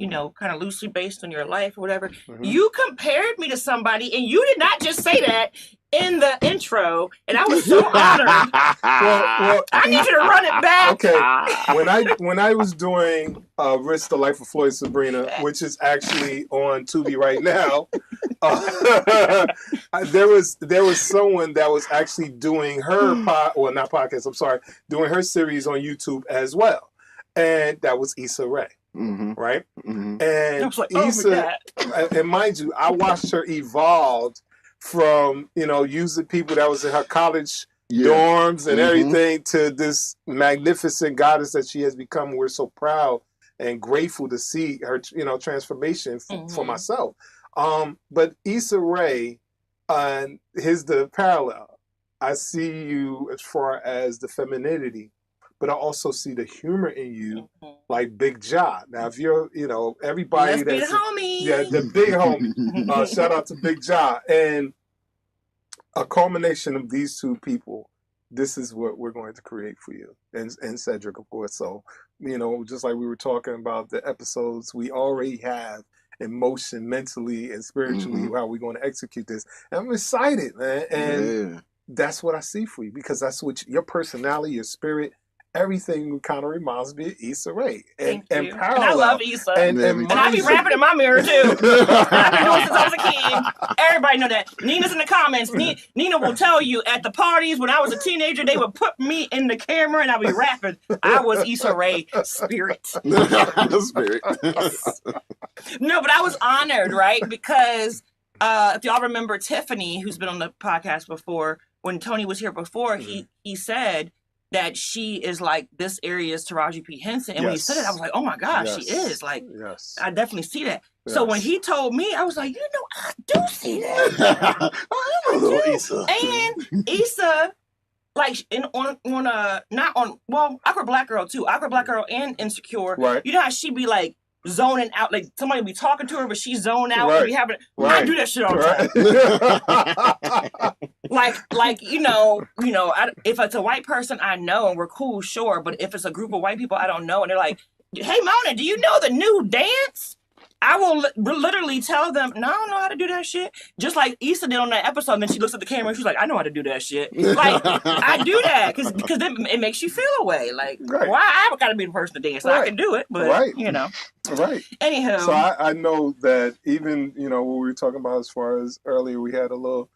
Kind of loosely based on your life or whatever. You compared me to somebody, and you did not just say that in the intro, and I was so honored. Well, I need you to run it back. Okay, when I was doing Risk the Life of Floyd Sabrina, which is actually on Tubi right now, there was someone that was actually doing her doing her series on YouTube as well, and that was Issa Rae. Right? And Issa, and mind you, I watched her evolve from, using people that was in her college dorms and everything to this magnificent goddess that she has become. We're so proud and grateful to see her, transformation for myself. But Issa Rae, here's the parallel. I see you as far as the femininity, but I also see the humor in you, like Big Ja. Now, if you're, everybody that's the homie. Yeah, the big homie. Shout out to Big Ja. And a culmination of these two people, this is what we're going to create for you, and Cedric, of course. So, just like we were talking about the episodes we already have in motion, mentally and spiritually, how we're going to execute this. And I'm excited, man. And that's what I see for you, because that's what your personality, your spirit. Everything kind of reminds me of Issa Rae. And parallel. And I love Issa. And I be rapping in my mirror, too. I've been doing it since I was a kid. Everybody know that. Nina's in the comments. Nina will tell you, at the parties when I was a teenager, they would put me in the camera and I would be rapping. I was Issa Rae spirit. Spirit. No, but I was honored, right? Because if y'all remember Tiffany, who's been on the podcast before, when Tony was here before, he said that she is like this area's Taraji P. Henson. And when he said it, I was like, oh my gosh, she is. Like, I definitely see that. So when he told me, I was like, I do see that. I am a little Issa. And Issa, like, Awkward Black Girl too. Awkward Black Girl and Insecure. Right. You know how she be like zoning out. Like somebody be talking to her, but she's zoned out. Right. Be having. Right. I do that shit all the time. Right. like if it's a white person I know and we're cool, sure. But if it's a group of white people I don't know and they're like, "Hey, Mona, do you know the new dance?" I will literally tell them, "No, I don't know how to do that shit." Just like Issa did on that episode, and then she looks at the camera and she's like, "I know how to do that shit." Like I do that because it makes you feel a way. Like, Right. why I got to be the person to dance? Right. I can do it, but Right. Right. Anyhow, So I know that even, what we were talking about as far as earlier, we had a little,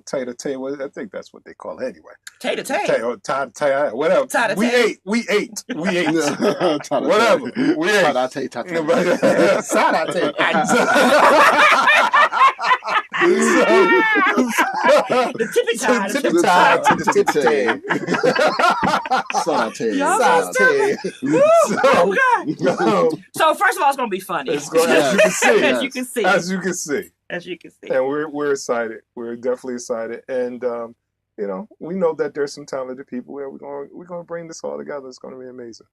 tay-to-tay. I think that's what they call it anyway. tay-to-tay. Or tie-to-tay, whatever. Tie-to-tay. We ate. Whatever. Whatever. We ate. Side-eye-tay. The tippy tie. Tippy tie to the tippy tay. Side-eye-tay. Y'all Side-eye-tay. Oh, God. So first of all, it's gonna be funny. It's going, as you can see. As you can see. As you can see. As you can see. And we're excited. We're definitely excited. And we know that there's some talented people where we're gonna bring this all together. It's gonna be amazing.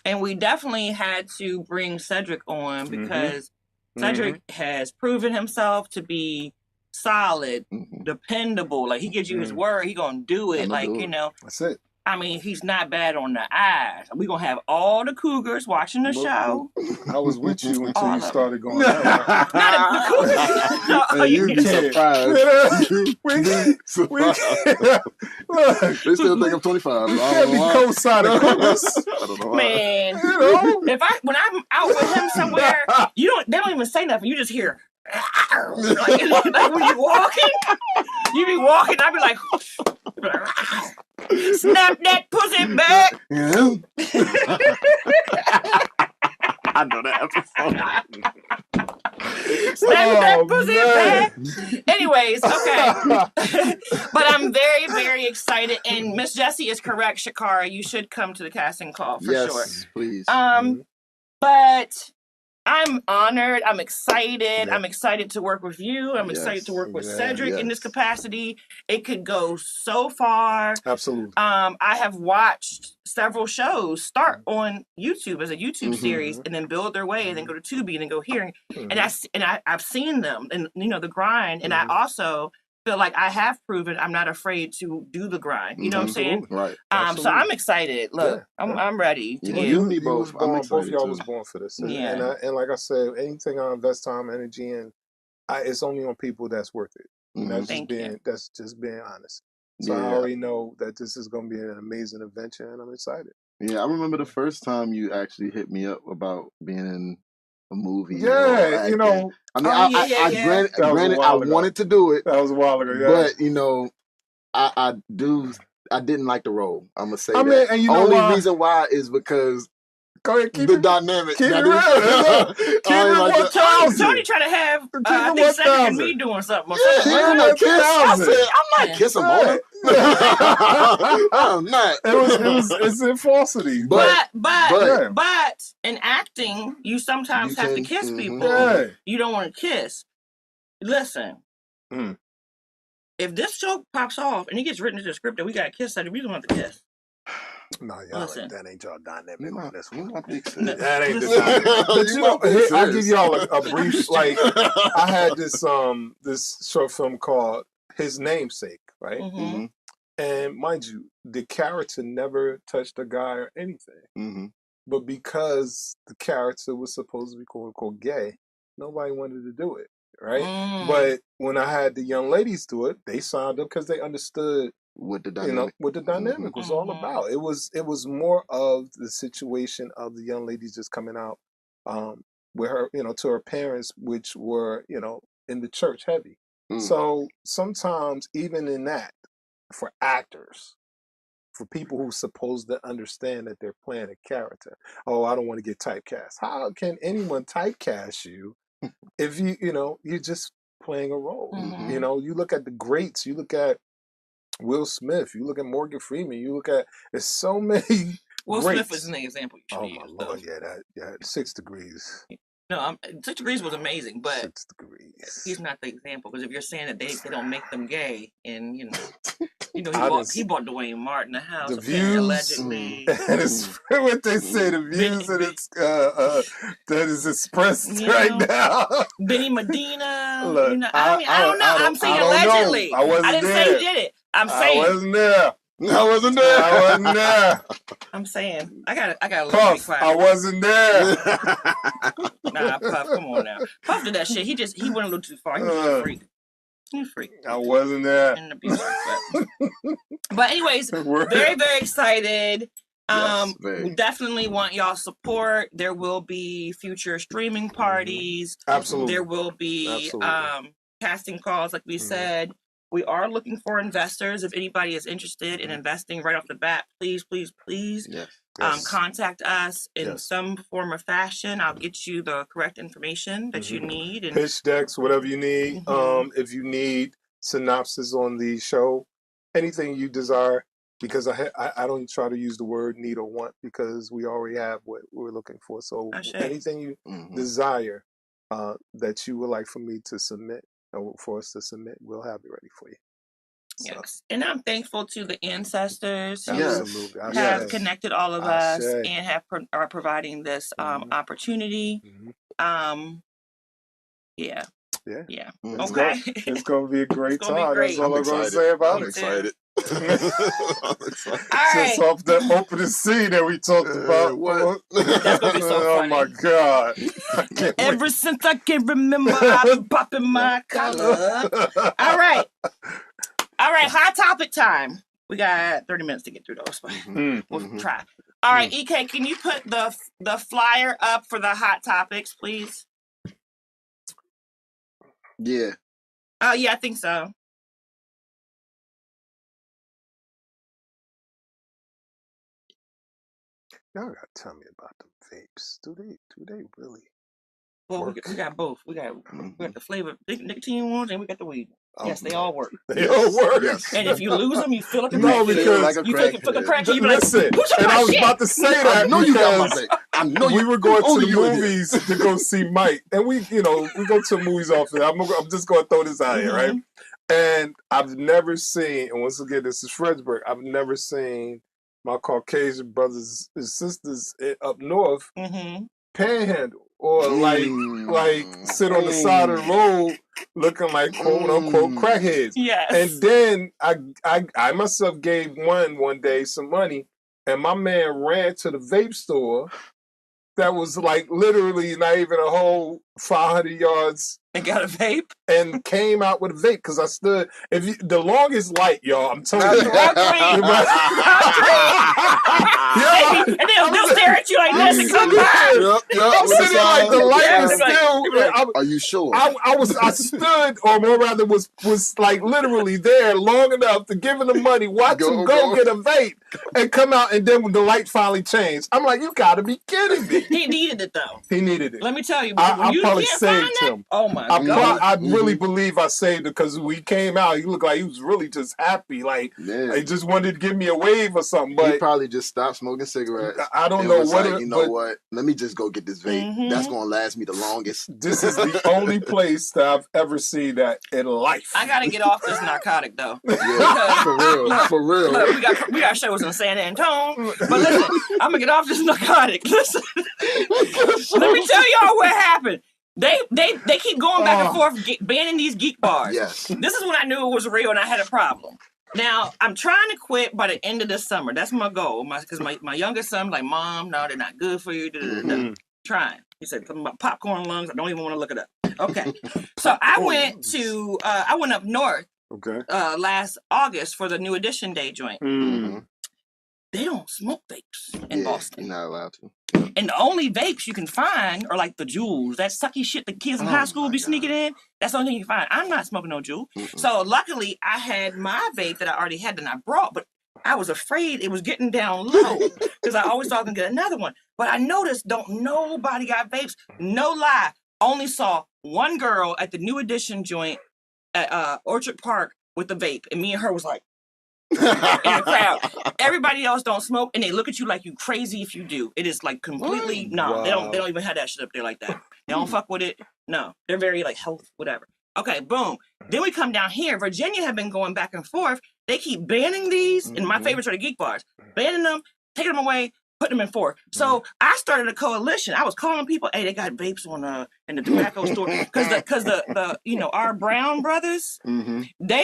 And we definitely had to bring Cedric on because Cedric has proven himself to be solid, dependable. Like he gives you his word, he gonna do it. Like, That's it. I mean, he's not bad on the eyes. We're gonna have all the cougars watching the show. I was with you until All you of started going. Not the cougars. No, Man, you surprised. Look, They still think I'm 25. you can't be co-signing Cougars. I don't know why. Man, You know? when I'm out with him somewhere, they don't even say nothing. You just hear like when you walking, you be walking, I be like, snap that pussy back. Yeah. I know that episode. Snap that pussy back. Anyways, okay. But I'm very, very excited. And Miss Jessie is correct, Shakara. You should come to the casting call for sure. Yes, please. But I'm honored. I'm excited. Yeah. I'm excited to work with you. I'm excited to work with Cedric in this capacity. It could go so far. Absolutely. I have watched several shows start on YouTube as a YouTube series and then build their way and then go to Tubi and then go here. And I've seen them and the grind. And I also feel like I have proven I'm not afraid to do the grind. You know what I'm saying? Right. So I'm excited. Look, I'm ready to You and me both. I'm Both excited y'all too. was born for this. Yeah. And like I said, anything I invest time, energy in, it's only on people that's worth it. And that's just being honest. So I already know that this is going to be an amazing adventure, and I'm excited. Yeah, I remember the first time you actually hit me up about being in a movie. Yeah, I mean, granted, I wanted to do it. That was a while ago, yeah. But I didn't like the role. I'm gonna say I mean, that. and you know Only why? reason why is because Go ahead, keep the it, dynamic. keep it that real. is- Keep I ain't it like that. 1,000. Tony trying to have Keep I it think Cedric and 1,000. me doing something. Or Yeah, something. she ain't no kiss. I 1,000. said, I'm not kissing Mona. I'm not. It's in falsity. But in acting, you sometimes You have to can- kiss people. Yeah. You don't want to kiss. Listen, Mm. if this joke pops off and it gets written into the script that we got to kiss, we don't have to kiss. No, y'all, Listen. that ain't y'all dynamic You're on not, this you're one. not big That ain't the serious. dynamic. But You're not being I'll give serious. y'all a brief, like, I had this short film called His Namesake, right? Mm-hmm. And mind you, the character never touched a guy or anything. But because the character was supposed to be quote unquote gay, nobody wanted to do it, right? But when I had the young ladies do it, they signed up because they understood What the dynamic. what the dynamic was all about. It was more of the situation of the young ladies just coming out with her, to her parents, which were, in the church heavy. So sometimes even in that, for actors, for people who's supposed to understand that they're playing a character, I don't want to get typecast. How can anyone typecast you if you're just playing a role? You look at the greats, you look at Will Smith, you look at Morgan Freeman, you look at there's so many Will greats. Smith is an example. You should Oh use, my though. Lord, yeah, 6 Degrees. No, 6 Degrees was amazing, but 6 Degrees. he's not the example. Because if you're saying that they don't make them gay, and he bought Dwayne Martin a house, The views, allegedly. and it's what they say, the views that it's that is expressed right now. Benny Medina. Look, I don't know. I'm saying allegedly. I wasn't didn't there. say he did it. I'm saying. I wasn't there. I wasn't there. I wasn't there. I'm saying. I got to Puff, I wasn't there. Nah, Puff, come on now. Puff did that shit. He went a little too far. He was a freak. He was a freak. I wasn't there. And abuser, but anyways, very, very excited. Yes, very. We definitely want y'all support. There will be future streaming parties. Absolutely. There will be Absolutely. casting calls, like we said. We are looking for investors. If anybody is interested in investing right off the bat, please, please, please contact us in some form or fashion. I'll get you the correct information that you need. And pitch decks, whatever you need. If you need synopsis on the show, anything you desire, because I don't try to use the word need or want because we already have what we're looking for. So anything you desire that you would like for me to submit, or for us to submit, we'll have it ready for you. So. Yes, and I'm thankful to the ancestors who have connected all of us and are providing this opportunity. Yeah. Okay. It's gonna be a great time. Great. That's all I'm gonna say about it. I'm excited. All right. Just off that opening scene that we talked about. What? That's gonna be so funny. Oh my God. Ever since I can remember, I've been popping my collar. All right, hot topic time. We got 30 minutes to get through those, but we'll try. All right, EK, can you put the flyer up for the hot topics, please? Yeah. Oh, yeah, I think so. Y'all gotta tell me about the vapes. Do they really? Well, we got both. We got the flavor nicotine ones and we got the weed. Yes, they all work. They all work. Yes. And if you lose them, you feel like a No, crackhead. because You feel like a crackhead. You be like, listen, who took and my I was shit? about to say that I know you got my because vape. I know we you were going only to the you in movies to go see Mike, and we go to movies often. I'm just going to throw this out here, right? And I've never seen, and once again, this is Fredericksburg. I've never seen my Caucasian brothers and sisters up north panhandle or like sit on the side of the road looking like quote unquote crackheads. Yes. And then I myself gave one day some money, and my man ran to the vape store that was like literally not even a whole 500 yards. And got a vape? And came out with a vape because I stood. The longest light, y'all, I'm telling you. And they'll stare at you like this and come back. I'm sitting like the light is still. Are you sure? I stood, or more rather, was like literally there long enough to give him the money, watch him go get a vape, and come out. And then when the light finally changed, I'm like, you gotta be kidding me. He needed it though. He needed it. Let me tell you, I probably saved him. Oh my God. I really believe I saved it because we came out. He looked like he was really just happy. Like he just wanted to give me a wave or something. But he probably just stopped smoking cigarettes. I don't know what. Like, you know what? Let me just go get this vape. That's gonna last me the longest. This is the only place that I've ever seen that in life. I gotta get off this narcotic though. Yeah, for real. Look, we got shows in San Antonio. But listen, I'm gonna get off this narcotic. Listen, let me tell y'all what happened. They keep going back and forth, banning these geek bars. Yes. This is when I knew it was real and I had a problem. Now, I'm trying to quit by the end of the summer. That's my goal. Because my youngest son like, Mom, no, they're not good for you. Trying. He said, something about popcorn lungs. I don't even want to look it up. Okay. So I went up north last August for the New Edition Day joint. They don't smoke vapes in Boston. You're not allowed to. And the only vapes you can find are like the Juuls. That sucky shit the kids in high school be sneaking in. That's the only thing you can find. I'm not smoking no Juul. So luckily I had my vape that I already had and I brought, but I was afraid it was getting down low because I always thought I was going to get another one. But I noticed nobody got vapes. No lie. Only saw one girl at the New Edition joint at Orchard Park with the vape. And me and her was like, in the crowd. Everybody else don't smoke, and they look at you like you crazy if you do. It is like completely no. They don't even have that shit up there like that. They don't fuck with it. No, they're very like health whatever. Okay, boom. Then we come down here. Virginia have been going back and forth. They keep banning these, and my favorites are the geek bars. Banning them, taking them away, putting them in four. So I started a coalition. I was calling people, hey, they got vapes on in the tobacco store because the our Brown brothers, they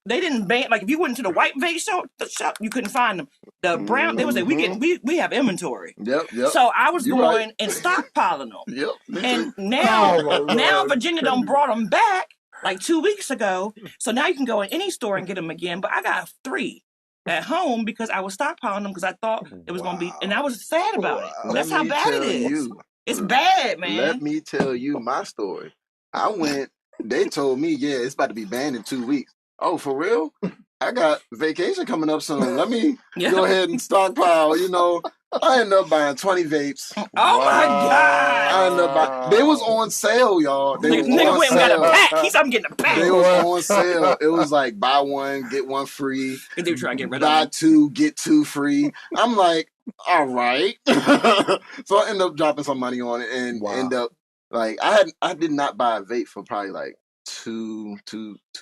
didn't ban, like if you went to the white vape shop, you couldn't find them. The Brown, they would say we have inventory. Yep. So I was You're going right. and stockpiling them. Yep. And now Virginia done brought them back like 2 weeks ago. So now you can go in any store and get them again. But I got 3 at home because I was stockpiling them because I thought it was going to be, and I was sad about it. That's how bad it is. It's bad, man. Let me tell you my story. I went, they told me, yeah, it's about to be banned in 2 weeks. Oh, for real? I got vacation coming up soon. Let me go ahead and stockpile, I ended up buying 20 vapes. Oh my God. I ended up buying, they was on sale, y'all. They was Nigga on went and sale. got a pack. He's I'm getting a pack. They was on sale. It was like buy one, get one free. They were trying to get rid buy of 2, get 2 free. I'm like, all right. So I ended up dropping some money on it and end up like I did not buy a vape for probably like two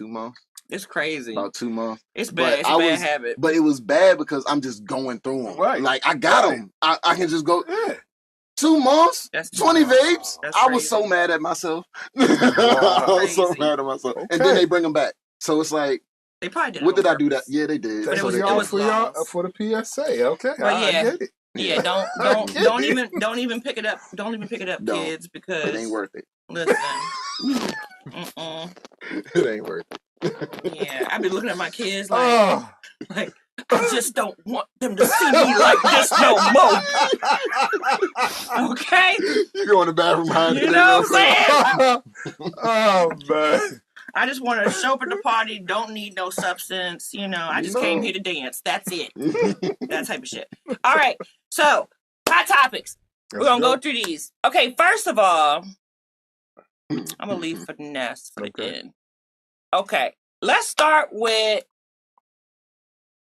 months. It's crazy. About 2 months. It's bad. It's a bad habit. But it was bad because I'm just going through them. Right. Like I got them. I can just go. 2 months, That's 20 vapes. That's I was crazy. so mad at myself. I was so mad at myself. Okay. And then they bring them back. So it's like, They probably did. what did I do that? Yeah, they did. But it That's was- for it y'all, was for y'all, laws. for the PSA. Okay, Well, I yeah. get it. Yeah, don't even pick it up. Don't even pick it up, Don't. kids, because It ain't worth it. listen. It ain't worth it. Yeah, I be looking at my kids like, Oh. like I just don't want them to see me like this no more. Okay, You go in the bathroom hiding. you know what I'm saying? Oh man. I just want to show up at the party. Don't need no substance. I just came here to dance. That's it. That type of shit. All right. So, hot topics. We're going to go through these. Okay. First of all, I'm going to leave finesse for the end. Okay. Let's start with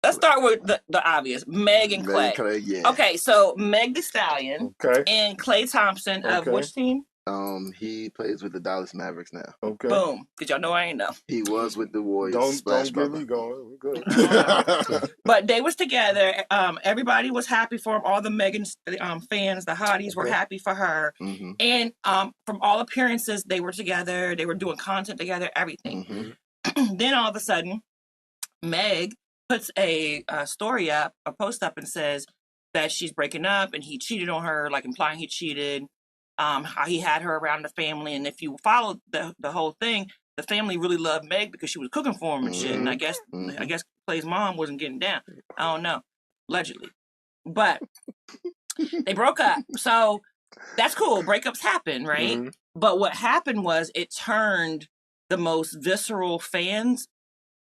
the obvious. Meg and Clay. Yeah. Okay. So, Meg Thee Stallion Okay. and Clay Thompson of Okay. which team? He plays with the Dallas Mavericks now. Okay. Boom. Did y'all know I ain't know? He was with the Warriors. Don't Splash get Brother. me going. We're good. But they was together. Everybody was happy for him. All the Megan fans, the hotties, were happy for her. Mm-hmm. And from all appearances, they were together. They were doing content together, everything. Mm-hmm. Then all of a sudden, Meg puts a story up, a post up, and says that she's breaking up and he cheated on her, like implying he cheated. How he had her around the family, and if you follow the whole thing, the family really loved Meg because she was cooking for him and shit. And I guess Clay's mom wasn't getting down. I don't know, allegedly, but they broke up. So that's cool. Breakups happen, right? Mm-hmm. But what happened was it turned the most visceral fans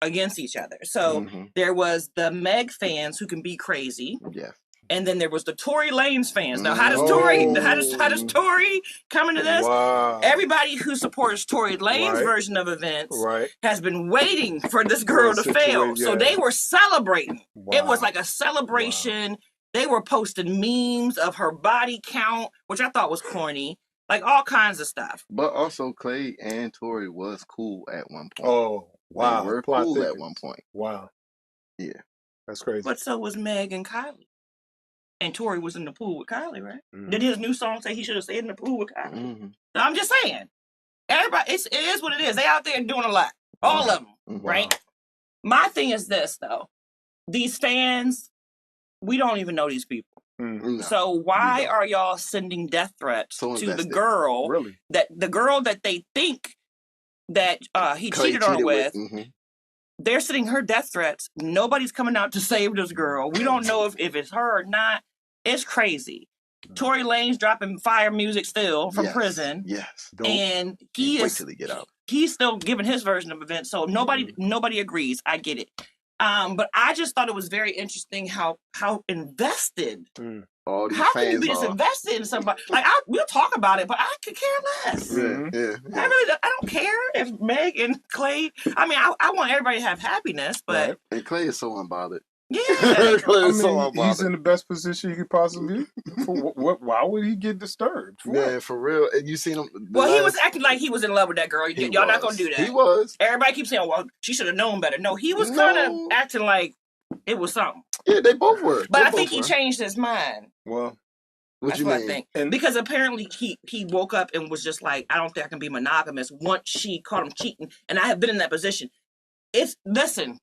against each other. So there was the Meg fans who can be crazy. Yeah. And then there was the Tory Lanez fans. Now, how does Tory come into this? Wow. Everybody who supports Tory Lanez Right. version of events Right. has been waiting for this girl to fail. So they were celebrating. Wow. It was like a celebration. They were posting memes of her body count, which I thought was corny. Like all kinds of stuff. But also, Clay and Tory was cool at one point. Oh, wow. They were Plot cool thickens. at one point. Wow. Yeah. That's crazy. But so was Meg and Kylie. And Tory was in the pool with Kylie, right? Mhm. Did his new song say he should have stayed in the pool with Kylie? Mm-hmm. So I'm just saying. Everybody, it is what it is. They out there doing a lot. All of them, Mm-hmm. right? My thing is this, though. These fans, we don't even know these people. Mm. No, So why are y'all sending death threats So to the invested. girl Really? that they think that he Clay cheated on her with? Mhm. They're sending her death threats. Nobody's coming out to save this girl. We don't know if it's her or not. It's crazy. Tory Lanez dropping fire music still from Yes. prison. Yes. And he Wait is till they get out. he's still giving his version of events. So nobody agrees. I get it. But I just thought it was very interesting how invested. All these How can you fans be this are. invested in somebody? Like we'll talk about it, but I could care less. Yeah. I don't care if Meg and Clay. I mean, I want everybody to have happiness, but Right. And Clay is so unbothered. yeah, Clay I is so mean, unbothered. he's in the best position he could possibly be. For what? Why would he get disturbed? For Man, what? for real. And you seen him. well, he was acting like he was in love with that girl. He Y'all not was. gonna do that. He was. Everybody keeps saying, "Well, she should have known better." No, he was kind of No. acting like it was something. Yeah, they both were. But They I think both he were. changed his mind. Well, What That's you what mean? I think. And- Because apparently he woke up and was just like, I don't think I can be monogamous once she caught him cheating. And I have been in that position. Listen,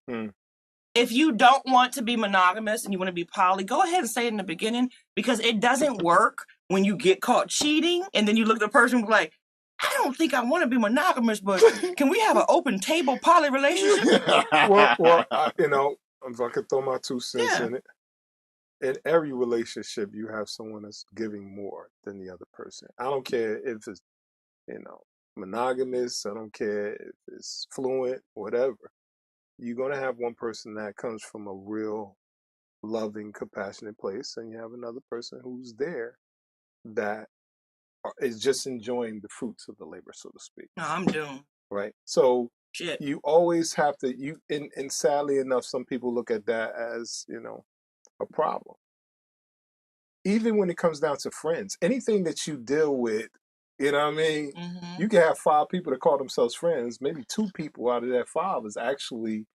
if you don't want to be monogamous and you want to be poly, go ahead and say it in the beginning, because it doesn't work when you get caught cheating and then you look at the person like, I don't think I want to be monogamous, but can we have an open table poly relationship? well, you know, if I could throw my 2 cents Yeah. in it. In every relationship, you have someone that's giving more than the other person. I don't care if it's, monogamous. I don't care if it's fluent, whatever. You're going to have one person that comes from a real loving, compassionate place, and you have another person who's there that is just enjoying the fruits of the labor, so to speak. No, I'm doomed. Right? So Shit. you always have to, and sadly enough, some people look at that as, a problem. Even when it comes down to friends, anything that you deal with, you know what I mean? Mhm. You can have 5 people that call themselves friends. Maybe 2 people out of that 5 is actually,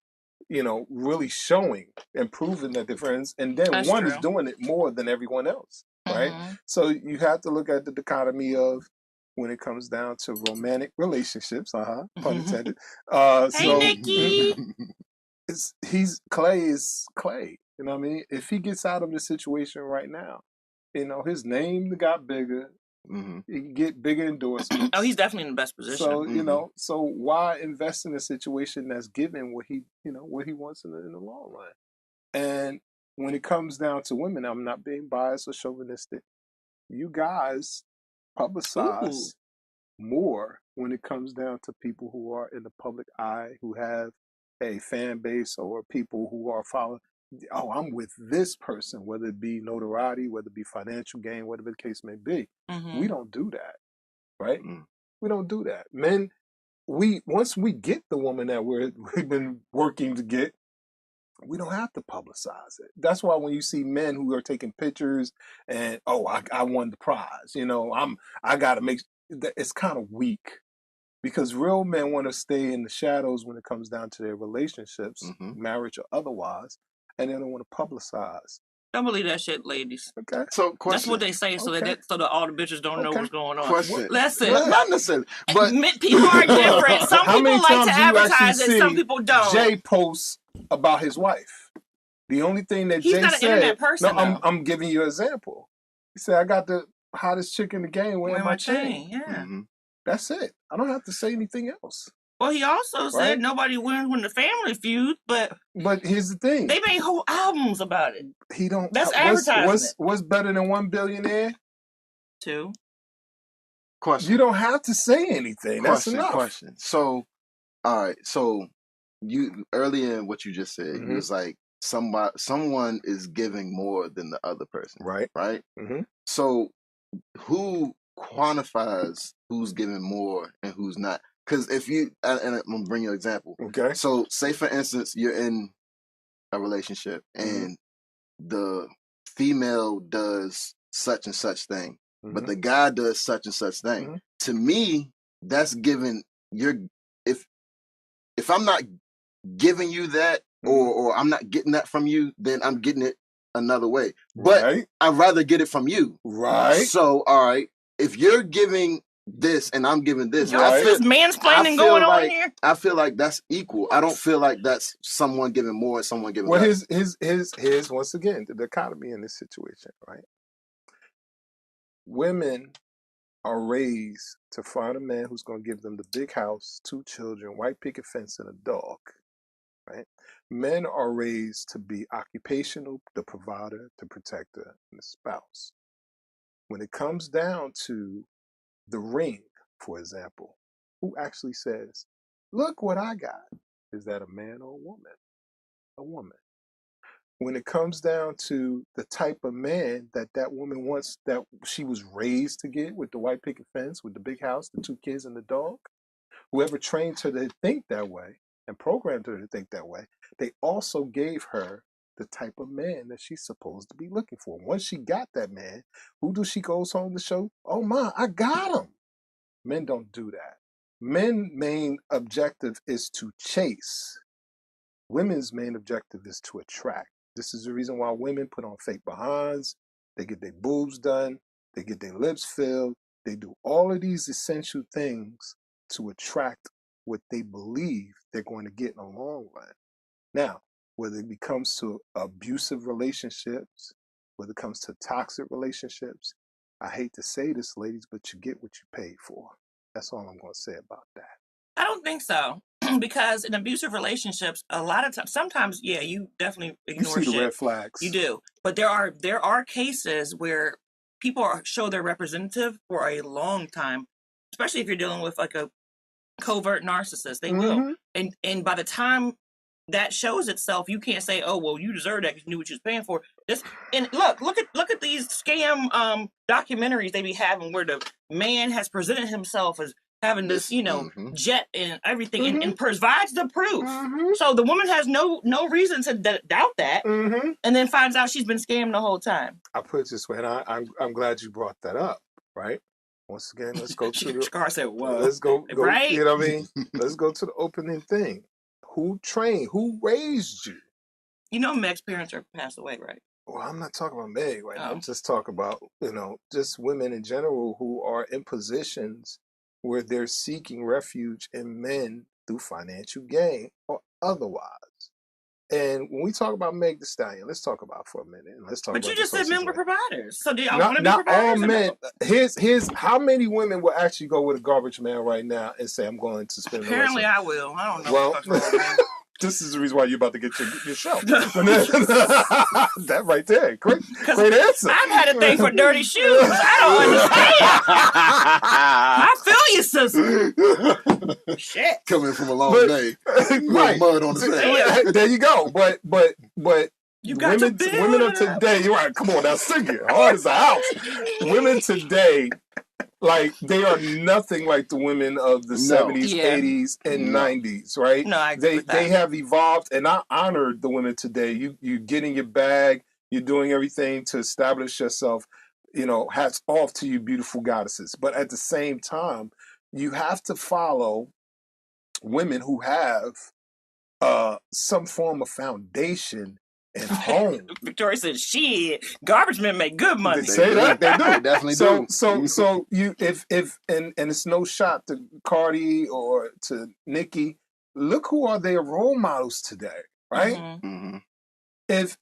really showing and proving that they're friends. And then That's one is true. doing it more than everyone else, right? Mhm. So you have to look at the dichotomy of when it comes down to romantic relationships, pun intended. Hey, So Nikki. Clay is Clay. You know what I mean? If he gets out of this situation right now, his name got bigger. Mm-hmm. He can get bigger endorsements. Oh, he's definitely in the best position. So so why invest in a situation that's giving what he wants in the long run? And when it comes down to women, I'm not being biased or chauvinistic. You guys publicize more when it comes down to people who are in the public eye, who have a fan base, or people who are following. Oh, I'm with this person, whether it be notoriety, whether it be financial gain, whatever the case may be. Mhm. We don't do that, right? We don't do that. Men, once we get the woman that we've been working to get, we don't have to publicize it. That's why when you see men who are taking pictures and I won the prize, I got to make it's kind of weak, because real men want to stay in the shadows when it comes down to their relationships, marriage or otherwise, and they don't want to publicize. Don't believe that shit, ladies. Okay. So, question. That's what they say, so that all the bitches don't know what's going on. Question. Listen, Not necessarily, but people are different. Some How many people like times to you actually advertise it, some see people don't. Jay posts about his wife? The only thing that He's Jay not an said, internet person, no, though. I'm giving you an example. He said, I got the hottest chick in the game wearing my chain. Yeah. That's it. I don't have to say anything else. Well, he also said Right? nobody wins when the family feud, but here's the thing. they made whole albums about it. He don't. That's advertising. What's better than one billionaire? 2. question. You don't have to say anything. That's enough. Question. So, all right. So, you earlier in what you just said, you was like, someone is giving more than the other person. Right. Right. Mm-hmm. So, who quantifies who's giving more and who's not? Because if you, and I'm gonna bring you an example. Okay. So, say for instance, you're in a relationship and the female does such and such thing, but the guy does such and such thing. To me, that's giving if I'm not giving you that or I'm not getting that from you, then I'm getting it another way. But I'd rather get it from you. Right. So, all right, if you're giving this and I'm giving this, There's mansplaining going on here. I feel like that's equal. I don't feel like that's someone giving more and someone giving less. Here's once again the dichotomy in this situation, right? Women are raised to find a man who's going to give them the big house, 2 children, white picket fence, and a dog, right? Men are raised to be occupational, the provider, the protector, and the spouse. When it comes down to the ring, for example, who actually says, look what I got? Is that a man or a woman? a woman. When it comes down to the type of man that woman wants, that she was raised to get, with the white picket fence, with the big house, the 2 kids and the dog, whoever trained her to think that way and programmed her to think that way, they also gave her the type of man that she's supposed to be looking for. Once she got that man, who does she goes home to show? Oh my, I got him. Men don't do that. Men's main objective is to chase. Women's main objective is to attract. This is the reason why women put on fake behinds, they get their boobs done, they get their lips filled, they do all of these essential things to attract what they believe they're going to get in the long run. Now, whether it comes to abusive relationships, whether it comes to toxic relationships, I hate to say this, ladies, but you get what you paid for. That's all I'm going to say about that. I don't think so. Because in abusive relationships, a lot of times, sometimes, yeah, you definitely ignore You see shit. the red flags. You do. But there are cases where people show their representative for a long time, especially if you're dealing with like a covert narcissist. They will. And by the time that shows itself, you can't say, oh, well, you deserve that because you knew what you was paying for. And look at these scam documentaries they be having where the man has presented himself as having this, jet and everything, and provides the proof. So the woman has no reason to doubt that, and then finds out she's been scammed the whole time. I put it this way, and I'm glad you brought that up, right? Once again, let's go to the... Scar said, whoa. Let's go, right? You know what I mean? Let's go to the opening thing. Who trained? Who raised you? You know Meg's parents are passed away, right? Well, I'm not talking about Meg right now. I'm just talking about, just women in general who are in positions where they're seeking refuge in men through financial gain or otherwise. And when we talk about Meg Thee Stallion, let's talk about for a minute. And let's talk. But about you just said men were providers. So do y'all want to be not providers? all men. Here's how many women will actually go with a garbage man right now and say, I'm going to spend Apparently the rest I will. I don't know. Well, this is the reason why you're about to get your show. That right there. Great answer. I've had a thing for dirty shoes. I don't understand. I feel you, sister. Shit. Coming from a long day. Right. Mud on the sand. There you go. But you got women of today, you're right. Come on now, sing it. Hard as a house. Women today, like, they are nothing like the women of the 70s, 80s, and 90s, right? No, I agree with that. They have evolved, and I honor the women today. You get in your bag, you're doing everything to establish yourself. Hats off to you, beautiful goddesses. But at the same time, you have to follow women who have some form of foundation and home. Victoria said, "Shit, garbage men make good money." They say that they do. They definitely do. So you if and it's no shot to Cardi or to Nicki. Look who are their role models today, right? Mm-hmm. If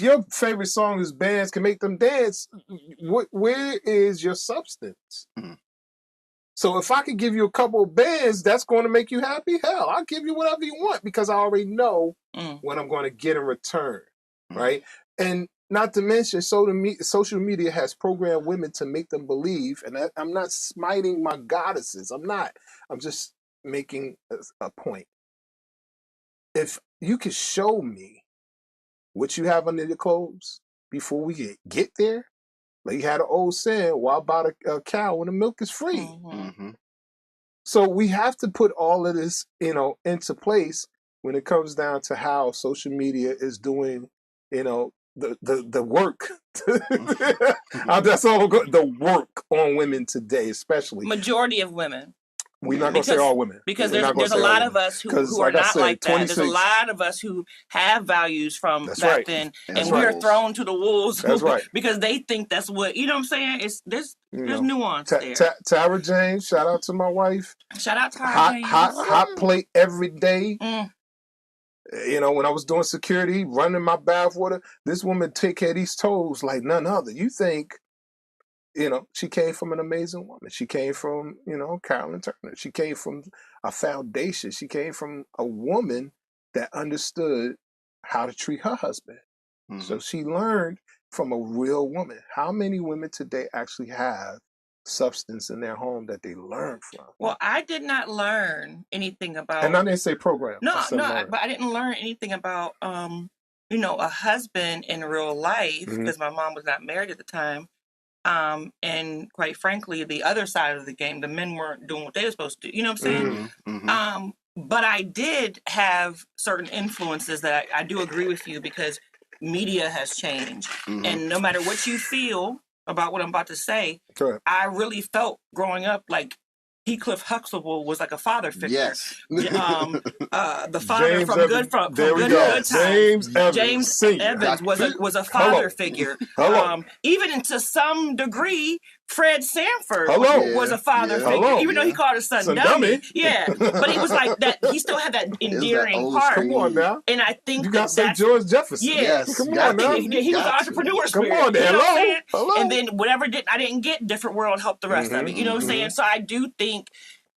your favorite song is bands can make them dance, where is your substance? Mm-hmm. So if I could give you a couple of bands that's going to make you happy, hell, I'll give you whatever you want because I already know what I'm going to get in return, right? And not to mention, social media has programmed women to make them believe, and I'm not smiting my goddesses. I'm not. I'm just making a point. If you could show me what you have under your clothes before we get there, like you had an old saying, why buy a cow when the milk is free? Mm-hmm. So we have to put all of this, into place when it comes down to how social media is doing, the work. That's all good. The work on women today, especially. Majority of women. We're not going to say all women. Because there's a lot of us who are not like that. There's a lot of us who have values from back then, and we are thrown to the wolves because they think that's what, you know what I'm saying? There's nuance there. Tara James, shout out to my wife. Shout out to Tara James. Hot plate every day. When I was doing security, running my bathwater, this woman take care of these toes like none other. You think, she came from an amazing woman. She came from, Carolyn Turner. She came from a foundation. She came from a woman that understood how to treat her husband. Mm-hmm. So she learned from a real woman. How many women today actually have substance in their home that they learned from? Well, I did not learn anything about. And I didn't say program. No, but I didn't learn anything about, a husband in real life because my mom was not married at the time. And quite frankly, the other side of the game, the men weren't doing what they were supposed to do. You know what I'm saying? But I did have certain influences that I do agree with you because media has changed. And no matter what you feel about what I'm about to say, I really felt growing up like Heathcliff Huxtable was like a father figure. Yes. The father James from Evans. Good There we Good go. Times. James Evans. James Senior. Evans was a father figure. Even to some degree, Fred Sanford was a father figure, even though he called his son dummy. Yeah, but he was like that. He still had that endearing part. Come on now. And I think you got to say George Jefferson. Yeah, yes, come on now. He was an entrepreneur spirit. Come on, you know what I'm saying? Hello. And then whatever I didn't get, different world helped the rest of it. You know what I'm saying? So I do think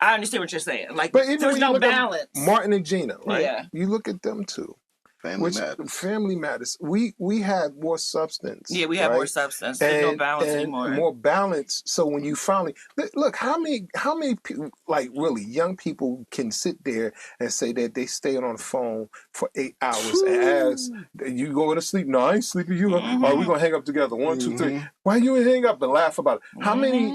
I understand what you're saying. Like, but even there's when no you look balance. At Martin and Gina, right? Yeah. You look at them too. Family matters. We had more substance. Yeah, we had more substance. There's no balance anymore. More balance. So when you finally look, how many people, like really young people, can sit there and say that they stayed on the phone for 8 hours and ask, "You going to sleep?" No, I ain't sleeping. You go? Are we gonna hang up together? 1, 2, 3. Why you ain't hang up and laugh about it? How many?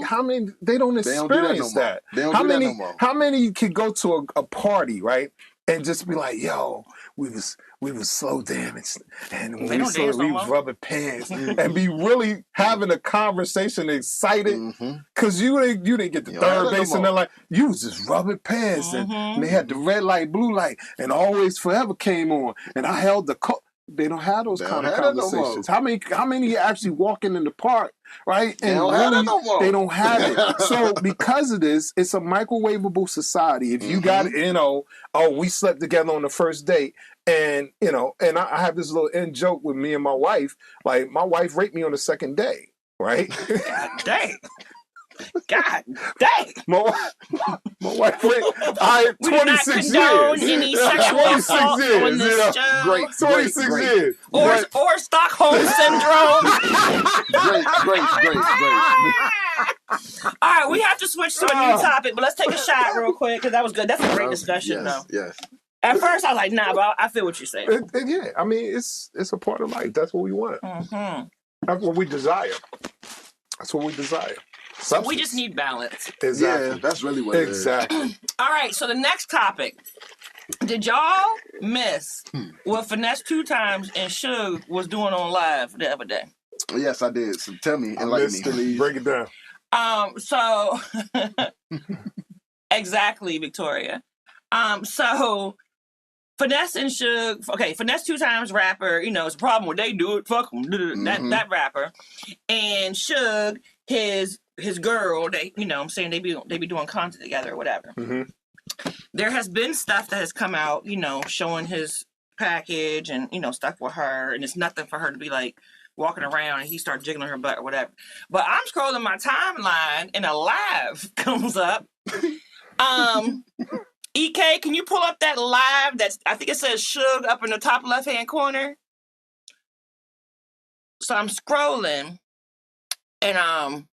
They don't experience that. They don't do that no more. How many could go to a party, right, and just be like, "Yo, we was slow dancing, and when we saw it, we was rubbing pants," and be really having a conversation, excited, because you didn't get the third base, and they're like, you was just rubbing pants, and they had the red light, blue light, and Always Forever came on, and I held the coat. They don't have those kind of conversations. How many actually walking in the park, right? And they don't have it. So because of this, it's a microwavable society. If you got, we slept together on the first date. And, and I have this little end joke with me and my wife. Like, my wife raped me on the second day, right? God dang. God dang. My wife raped. I 26 years. Any sexual 26 years. On this show. Great. 26 years. Or Stockholm Syndrome. Great. All right, we have to switch to a new topic, but let's take a shot real quick because that was good. That's a great discussion, though. Yes. At first, I was like, nah, but I feel what you're saying. Yeah, I mean, it's a part of life. That's what we want. That's what we desire. Substance. We just need balance. Exactly. Yeah, that's really what it is. Exactly. All right, so the next topic. Did y'all miss what Finesse 2 Times and Suge was doing on live the other day? Yes, I did. So tell me, enlighten me, please. Break it down. So exactly, Victoria. So Finesse and Suge, Finesse 2 Times rapper, it's a problem when they do it, fuck them, that rapper. And Suge, his girl, they be doing content together or whatever. There has been stuff that has come out, showing his package and, stuff with her, and it's nothing for her to be like walking around and he starts jiggling her butt or whatever. But I'm scrolling my timeline and a live comes up. EK, can you pull up that live? I think it says Suge up in the top left-hand corner. So I'm scrolling, and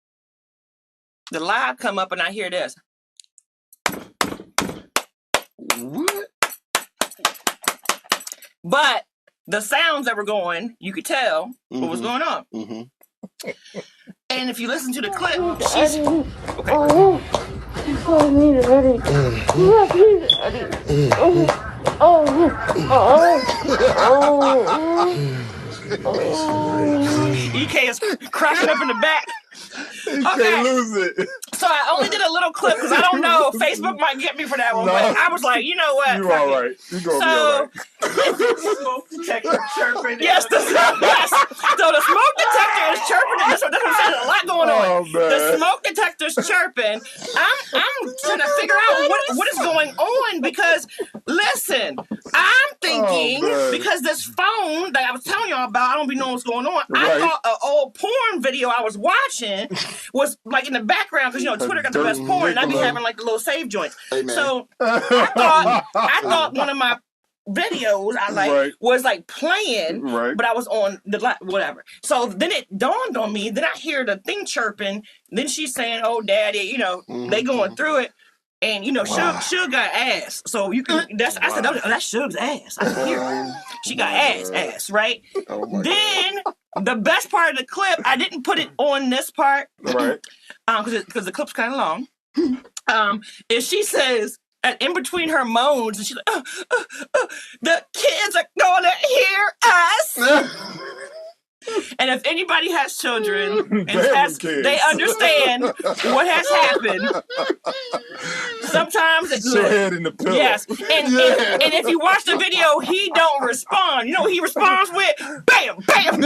the live come up, and I hear this. What? But the sounds that were going, you could tell what was going on. And if you listen to the clip, she's okay. I need it, Eddie. EK is cracking up in the back. You can't lose it. So I only did a little clip because I don't know. Facebook might get me for that one. No. But I was like, you know what? You're all right. You're going to be all right. Smoke detector chirping. Yes. So the smoke detector is chirping. That's what I'm saying. There's a lot going on. Oh, man. The smoke detector's chirping. I'm trying to figure out what is going on because, listen, I'm thinking because this phone that I was telling y'all about, I don't be knowing what's going on. Right. I thought an old porn video I was watching was like in the background because, Twitter got the best porn and I be having like the little save joints. Hey, so I thought one of my videos I like Right. was like playing, Right. but I was on the whatever. So then it dawned on me. Then I hear the thing chirping. Then she's saying, "Oh, daddy," they going through it. And Suge got ass, so you can. I said, "Oh, that's Suge's ass." I can hear it. She got ass, right? Oh my Then the best part of the clip, I didn't put it on this part, Right. because the clip's kind of long. Is she says in between her moans, and she's like, "The kids are gonna hear us." And if anybody has children, and kids. they understand what has happened. Sometimes it's Put your head in the pillow. yes, and if you watch the video, he don't respond. You know what he responds with? Bam, bam.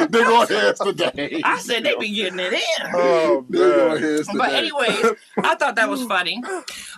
They're going to today. I said they be getting it in. Oh, man. But anyways, I thought that was funny.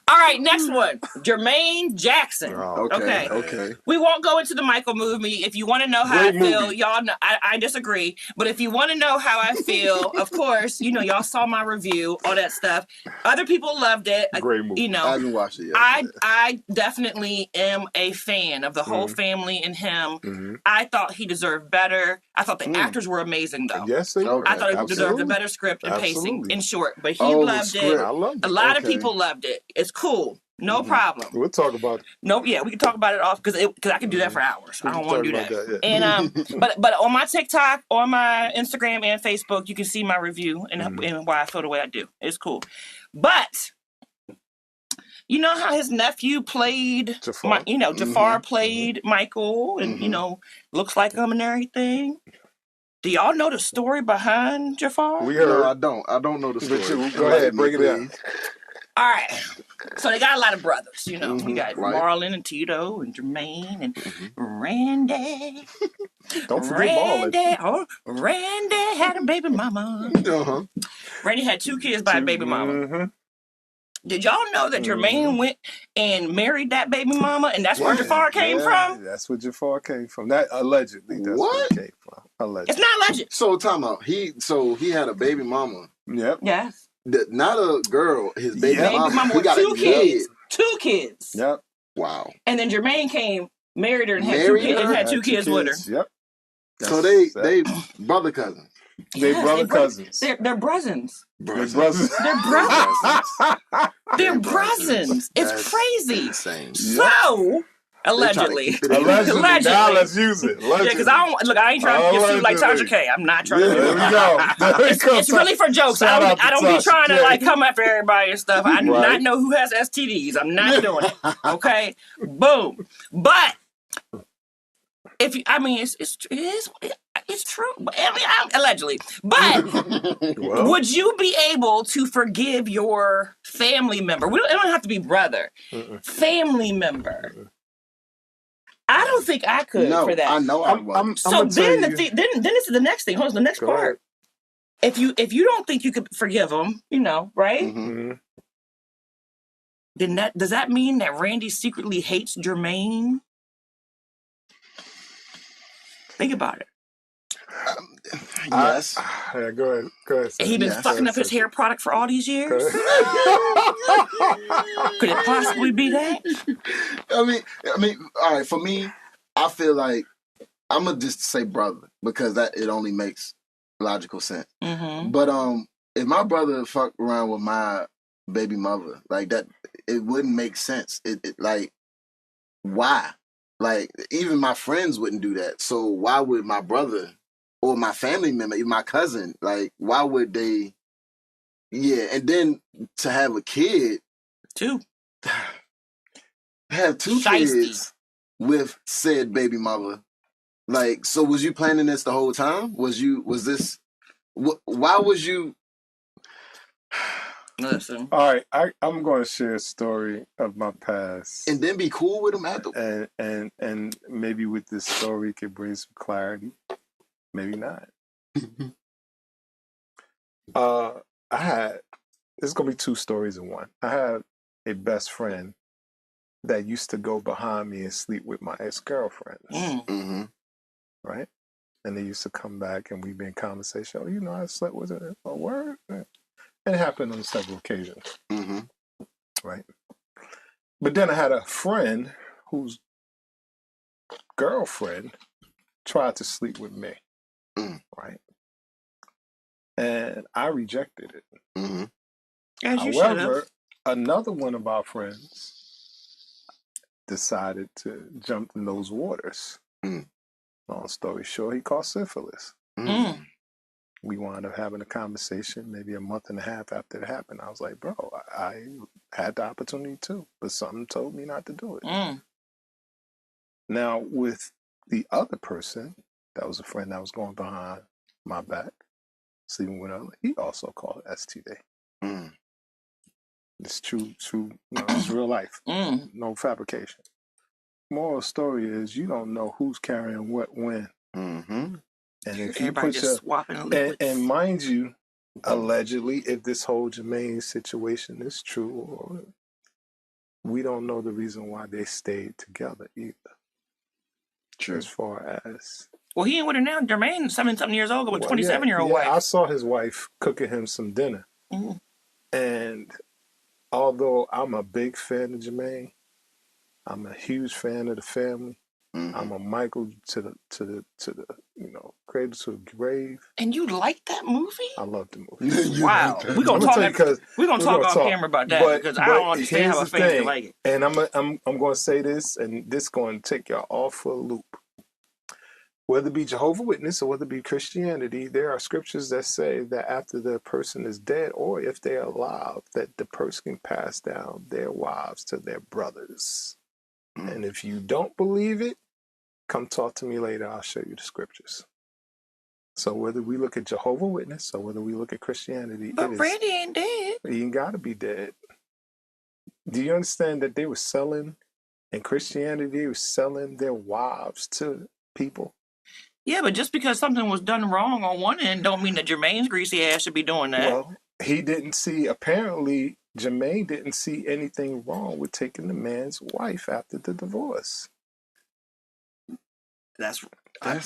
All right, next one, Jermaine Jackson. Okay. We won't go into the Michael movie. If you want to know how Great I feel, movie. y'all know I disagree. But if you want to know how I feel, of course, y'all saw my review, all that stuff. Other people loved it. Great movie. I haven't watched it yet. I definitely am a fan of the whole family and him. Mm-hmm. I thought he deserved better. I thought the actors were amazing, though. Yes, they Okay. I thought it deserved a Absolutely. better script and pacing, Absolutely. in short. But he Oh, the loved script. it. I love it. A lot of Okay. people loved it. It's cool. No problem. We'll talk about it. Nope. Yeah, we can talk about it off because I can do that for hours. I don't want to do Talk that. about that, yeah. And but on my TikTok, on my Instagram and Facebook, you can see my review and why I feel the way I do. It's cool. But you know how his nephew played Jafar. Jafar played Michael and looks like him and everything. Do y'all know the story behind Jafar? We No, heard. I don't. I don't know the But story. go ahead, break it down. Please. All right. So they got a lot of brothers, You got right. Marlon and Tito and Jermaine and Randy. Don't forget Marlon. Randy had a baby mama. Uh-huh. Randy had 2 kids by a baby mama. Mm-hmm. Did y'all know that Jermaine went and married that baby mama, and that's where Jafar came from? That's where Jafar came from. That allegedly. That's where What? it came from. Allegedly. It's not legend. So time out. He had a baby mama. Yep. Yes. Not a girl. His baby Yeah. Baby mama. mama He with got 2 a kids. kid. 2 kids. Yep. Wow. And then Jermaine came, married her, and had Married 2 kids, her? and had 2 kids with her. Yep. So they brother cousins. They Yes, brother cousins. They're brothers. They're brothers. They're brothers. They're brothers. brothers. It's That's crazy. insane. So, allegedly. keep it in. Allegedly. Now Allegedly. let's use it. Yeah, because I ain't trying to get sued like Tasha K. I'm not trying to do There we that. go. There we go. It's really for jokes. Shout I out to don't be Tasha trying to K. like come after everybody and stuff. I do Right. not know who has STDs. I'm not doing it. Okay, boom. But if you, it's true. Allegedly. But Well, would you be able to forgive your family member? It don't have to be brother. Family member. I don't think I could No, for that. I know I won't. So gonna then, tell you- then this is the next thing. Hold on, the next Go part. If you don't think you could forgive him, right? Mhm. Then does that mean that Randy secretly hates Jermaine? Think about it. Yes. Yeah, go ahead. Go ahead. And he been Yes. fucking up his hair product for all these years. Go Could it possibly be that? I mean, all right. For me, I feel like I'm gonna just say brother because that it only makes logical sense. Mm-hmm. But if my brother fucked around with my baby mother like that, it wouldn't make sense. It like why? Like even my friends wouldn't do that. So why would my brother or my family member, even my cousin, like why would they? Yeah, and then to have a kid, have 2 Shiesty. kids with said baby mother. Like, so was you planning this the whole time? Why was you? Listen. All right, I'm going to share a story of my past, And then be cool with him after. and maybe with this story could bring some clarity, maybe not. There's gonna be 2 stories in one. I had a best friend that used to go behind me and sleep with my ex-girlfriends, Mm-hmm. right? And they used to come back and we'd be in conversation. Oh, I slept with her. A word. And it happened on several occasions. Mm-hmm. Right. But then I had a friend whose girlfriend tried to sleep with me, right? And I rejected it. Mm-hmm. As you should have. However, another one of our friends decided to jump in those waters. Long story short, he caught syphilis. We wound up having a conversation maybe a month and a half after it happened. I was like, bro, I had the opportunity too, but something told me not to do it. Now, with the other person, that was a friend that was going behind my back, sleeping with her, he also called it STD. It's true, it's real life. No fabrication. Moral story is you don't know who's carrying what when. And if everybody you just swapping the liquids. And mind you, allegedly, if this whole Jermaine situation is true, or we don't know the reason why they stayed together either. True. As far as he ain't with her now. Jermaine, 70-something years old, with a 27-year-old wife. I saw his wife cooking him some dinner, and although I'm a big fan of Jermaine, I'm a huge fan of the family. I'm a Michael to the cradle to the grave. And you like that movie? I love the movie. Wow, we're gonna talk off camera about that because I don't understand how a fan can like it. And I'm going to say this, and this is going to take y'all off for a loop. Whether it be Jehovah's Witness or whether it be Christianity, there are scriptures that say that after the person is dead, or if they're alive, that the person can pass down their wives to their brothers. And if you don't believe it, come talk to me later. I'll show you the scriptures. So whether we look at Jehovah's Witness or whether we look at Christianity, but Randy ain't dead. He ain't got to be dead. Do you understand that they were selling, in Christianity, they were selling their wives to people? Yeah, but just because something was done wrong on one end don't mean that Jermaine's greasy ass should be doing that. Well, he didn't see, apparently, Jermaine didn't see anything wrong with taking the man's wife after the divorce. That's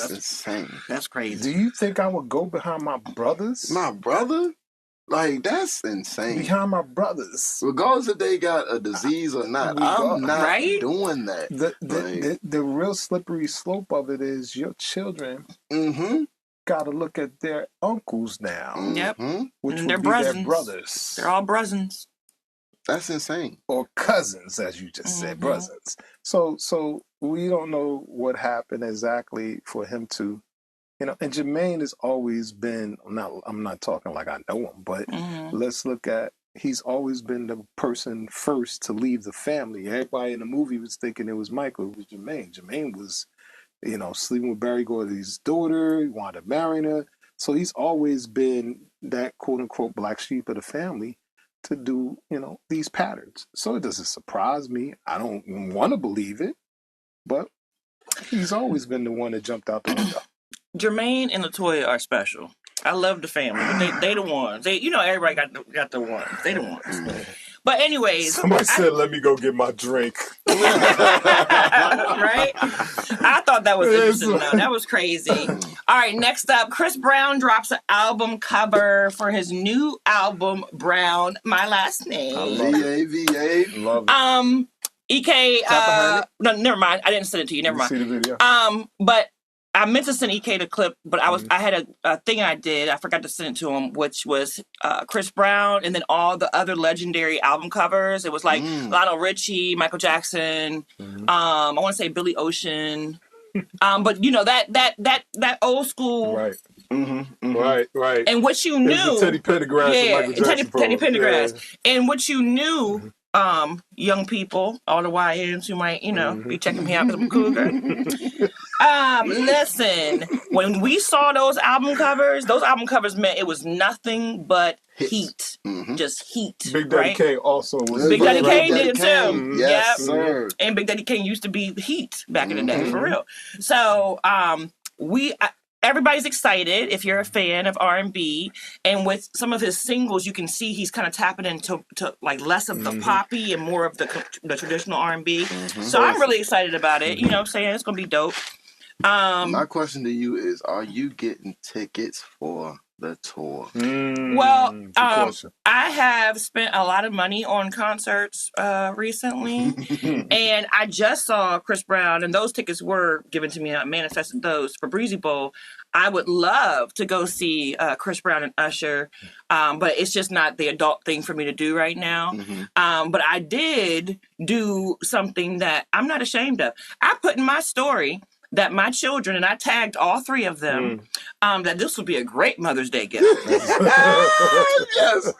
insane. That's crazy. Do you think I would go behind my brothers? My brother? Like, that's insane. Behind my brothers. Regardless if they got a disease or not, I'm not doing that. The real slippery slope of it is your children got to look at their uncles now. Which would be their brothers. They're all brothers. That's insane. Or cousins, as you just said, brothers. So we don't know what happened exactly for him to, and Jermaine has always been, I'm not talking like I know him, but let's look at, he's always been the person first to leave the family. Everybody in the movie was thinking it was Michael, it was Jermaine. Jermaine was, sleeping with Barry Gordy's daughter, he wound up marrying her. So he's always been that quote unquote black sheep of the family to do, these patterns. So it doesn't surprise me. I don't want to believe it, but he's always been the one that jumped out the window. Jermaine and LaToya are special. I love the family, but they the ones. Everybody got the ones. They the ones. But anyways, somebody said, "Let me go get my drink." Right? I thought that was interesting. Though. That was crazy. All right, next up, Chris Brown drops an album cover for his new album, Brown, My Last Name. VA. Love it. EK. No, never mind. I didn't send it to you. Never mind. See the video. But I meant to send EK the clip, but I had a thing I did. I forgot to send it to him, which was Chris Brown and then all the other legendary album covers. It was like Lionel Richie, Michael Jackson. I want to say Billy Ocean. But that old school. Right. Right. And what you knew. Teddy Pendergrass. Teddy Pendergrass. Yeah. And what you knew. Young people, all the YNs who might, be checking me out because I'm a cougar. Listen, when we saw those album covers meant it was nothing but heat. Just heat. Big Daddy Kane also was. Big Daddy Kane did it too. Yes, sir. And Big Daddy Kane used to be heat back in the day, for real. So, everybody's excited if you're a fan of R&B, and with some of his singles, you can see he's kind of tapping into like less of the poppy and more of the traditional R&B. So I'm really excited about it. You know what I'm saying? It's gonna be dope. My question to you is: are you getting tickets for the tour? Well, good question. I have spent a lot of money on concerts recently, and I just saw Chris Brown, and those tickets were given to me. I manifested those for Breezy Bowl. I would love to go see Chris Brown and Usher, but it's just not the adult thing for me to do right now. But I did do something that I'm not ashamed of. I put in my story that my children, and I tagged all 3 of them, that this would be a great Mother's Day gift. Yes.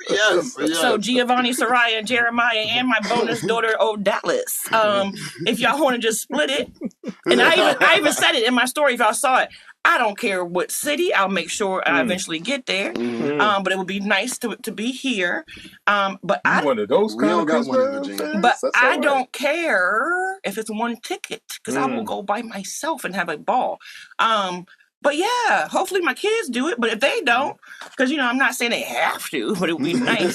So Giovanni, Soraya, and Jeremiah, and my bonus daughter, Dallas. If y'all want to just split it, and I even said it in my story. If y'all saw it, I don't care what city. I'll make sure I eventually get there. But it would be nice to be here. But I one of those We don't got kind one in of Virginia. But I don't care if it's one ticket because I will go by myself and have a ball. But yeah, hopefully my kids do it. But if they don't, because I'm not saying they have to, but it would be nice.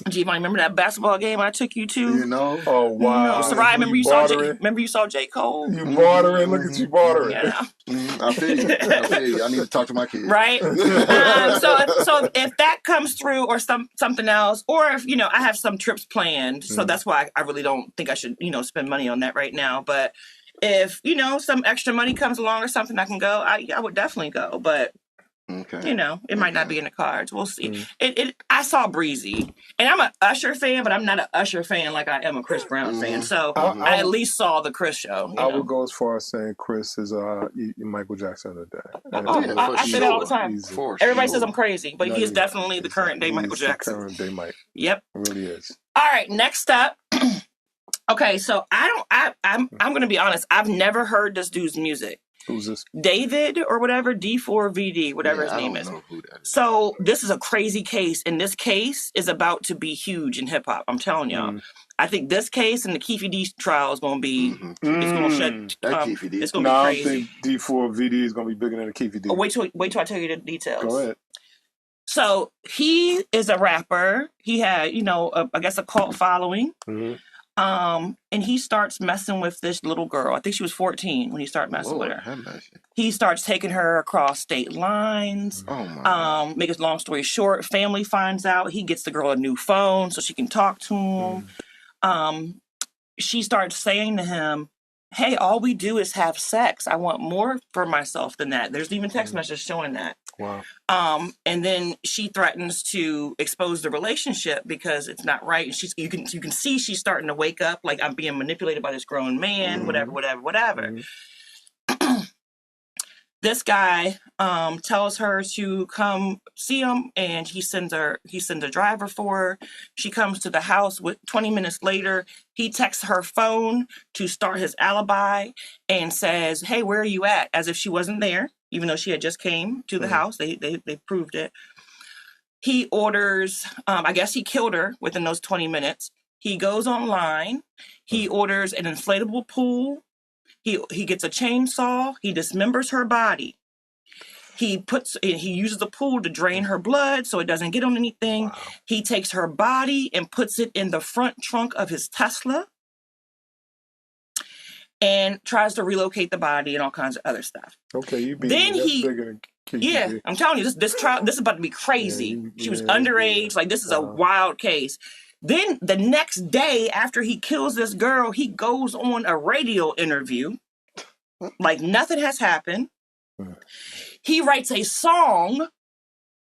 Giovanni, remember that basketball game I took you to? Oh wow! Soraya, remember you saw J. Cole? You bartering? Look at you bartering. Yeah. I feel you. I need to talk to my kids. Right. So if that comes through, or something else, or if I have some trips planned, so that's why I really don't think I should spend money on that right now. But if some extra money comes along or something, I can go. I would definitely go, but it might not be in the cards. We'll see. I saw Breezy, and I'm an Usher fan, but I'm not an Usher fan like I am a Chris Brown fan. So I at least saw the Chris show. I would go as far as saying Chris is Michael Jackson of the day. I say that all the time. Everybody says I'm crazy, but No, he is he's- definitely the current day Michael Jackson. Current day Mike. Yep. It really is. All right, next up. Okay, so I'm gonna be honest. I've never heard this dude's music. Who's this? David or whatever, D4VD, whatever his name is. So this is a crazy case, and this case is about to be huge in hip hop. I'm telling y'all. I think this case and the Keefe D trial is gonna be it's gonna shut. It's gonna be crazy. I think D4VD is gonna be bigger than the Keefe D. Oh, wait till I tell you the details. Go ahead. So he is a rapper. He had, I guess a cult following. And he starts messing with this little girl. I think she was 14 when he started messing with her. He starts taking her across state lines. Make a long story short, family finds out. He gets the girl a new phone so she can talk to him. She starts saying to him, hey, all we do is have sex. I want more for myself than that. There's even text messages showing that. Wow. And then she threatens to expose the relationship because it's not right. And you can see she's starting to wake up, like, I'm being manipulated by this grown man, whatever. This guy tells her to come see him, and he sends a driver for her. She comes to the house. 20 minutes later, he texts her phone to start his alibi and says, hey, where are you at? As if she wasn't there, even though she had just came to the house. They proved it. He orders, I guess he killed her within those 20 minutes. He goes online. He orders an inflatable pool. He gets a chainsaw. He dismembers her body. He uses the pool to drain her blood so it doesn't get on anything. Wow. He takes her body and puts it in the front trunk of his Tesla and tries to relocate the body and all kinds of other stuff. Okay, bigger than I'm telling you, this trial, this is about to be crazy. She was underage. Like, this is a wild case. Then the next day after he kills this girl, he goes on a radio interview like nothing has happened. He writes a song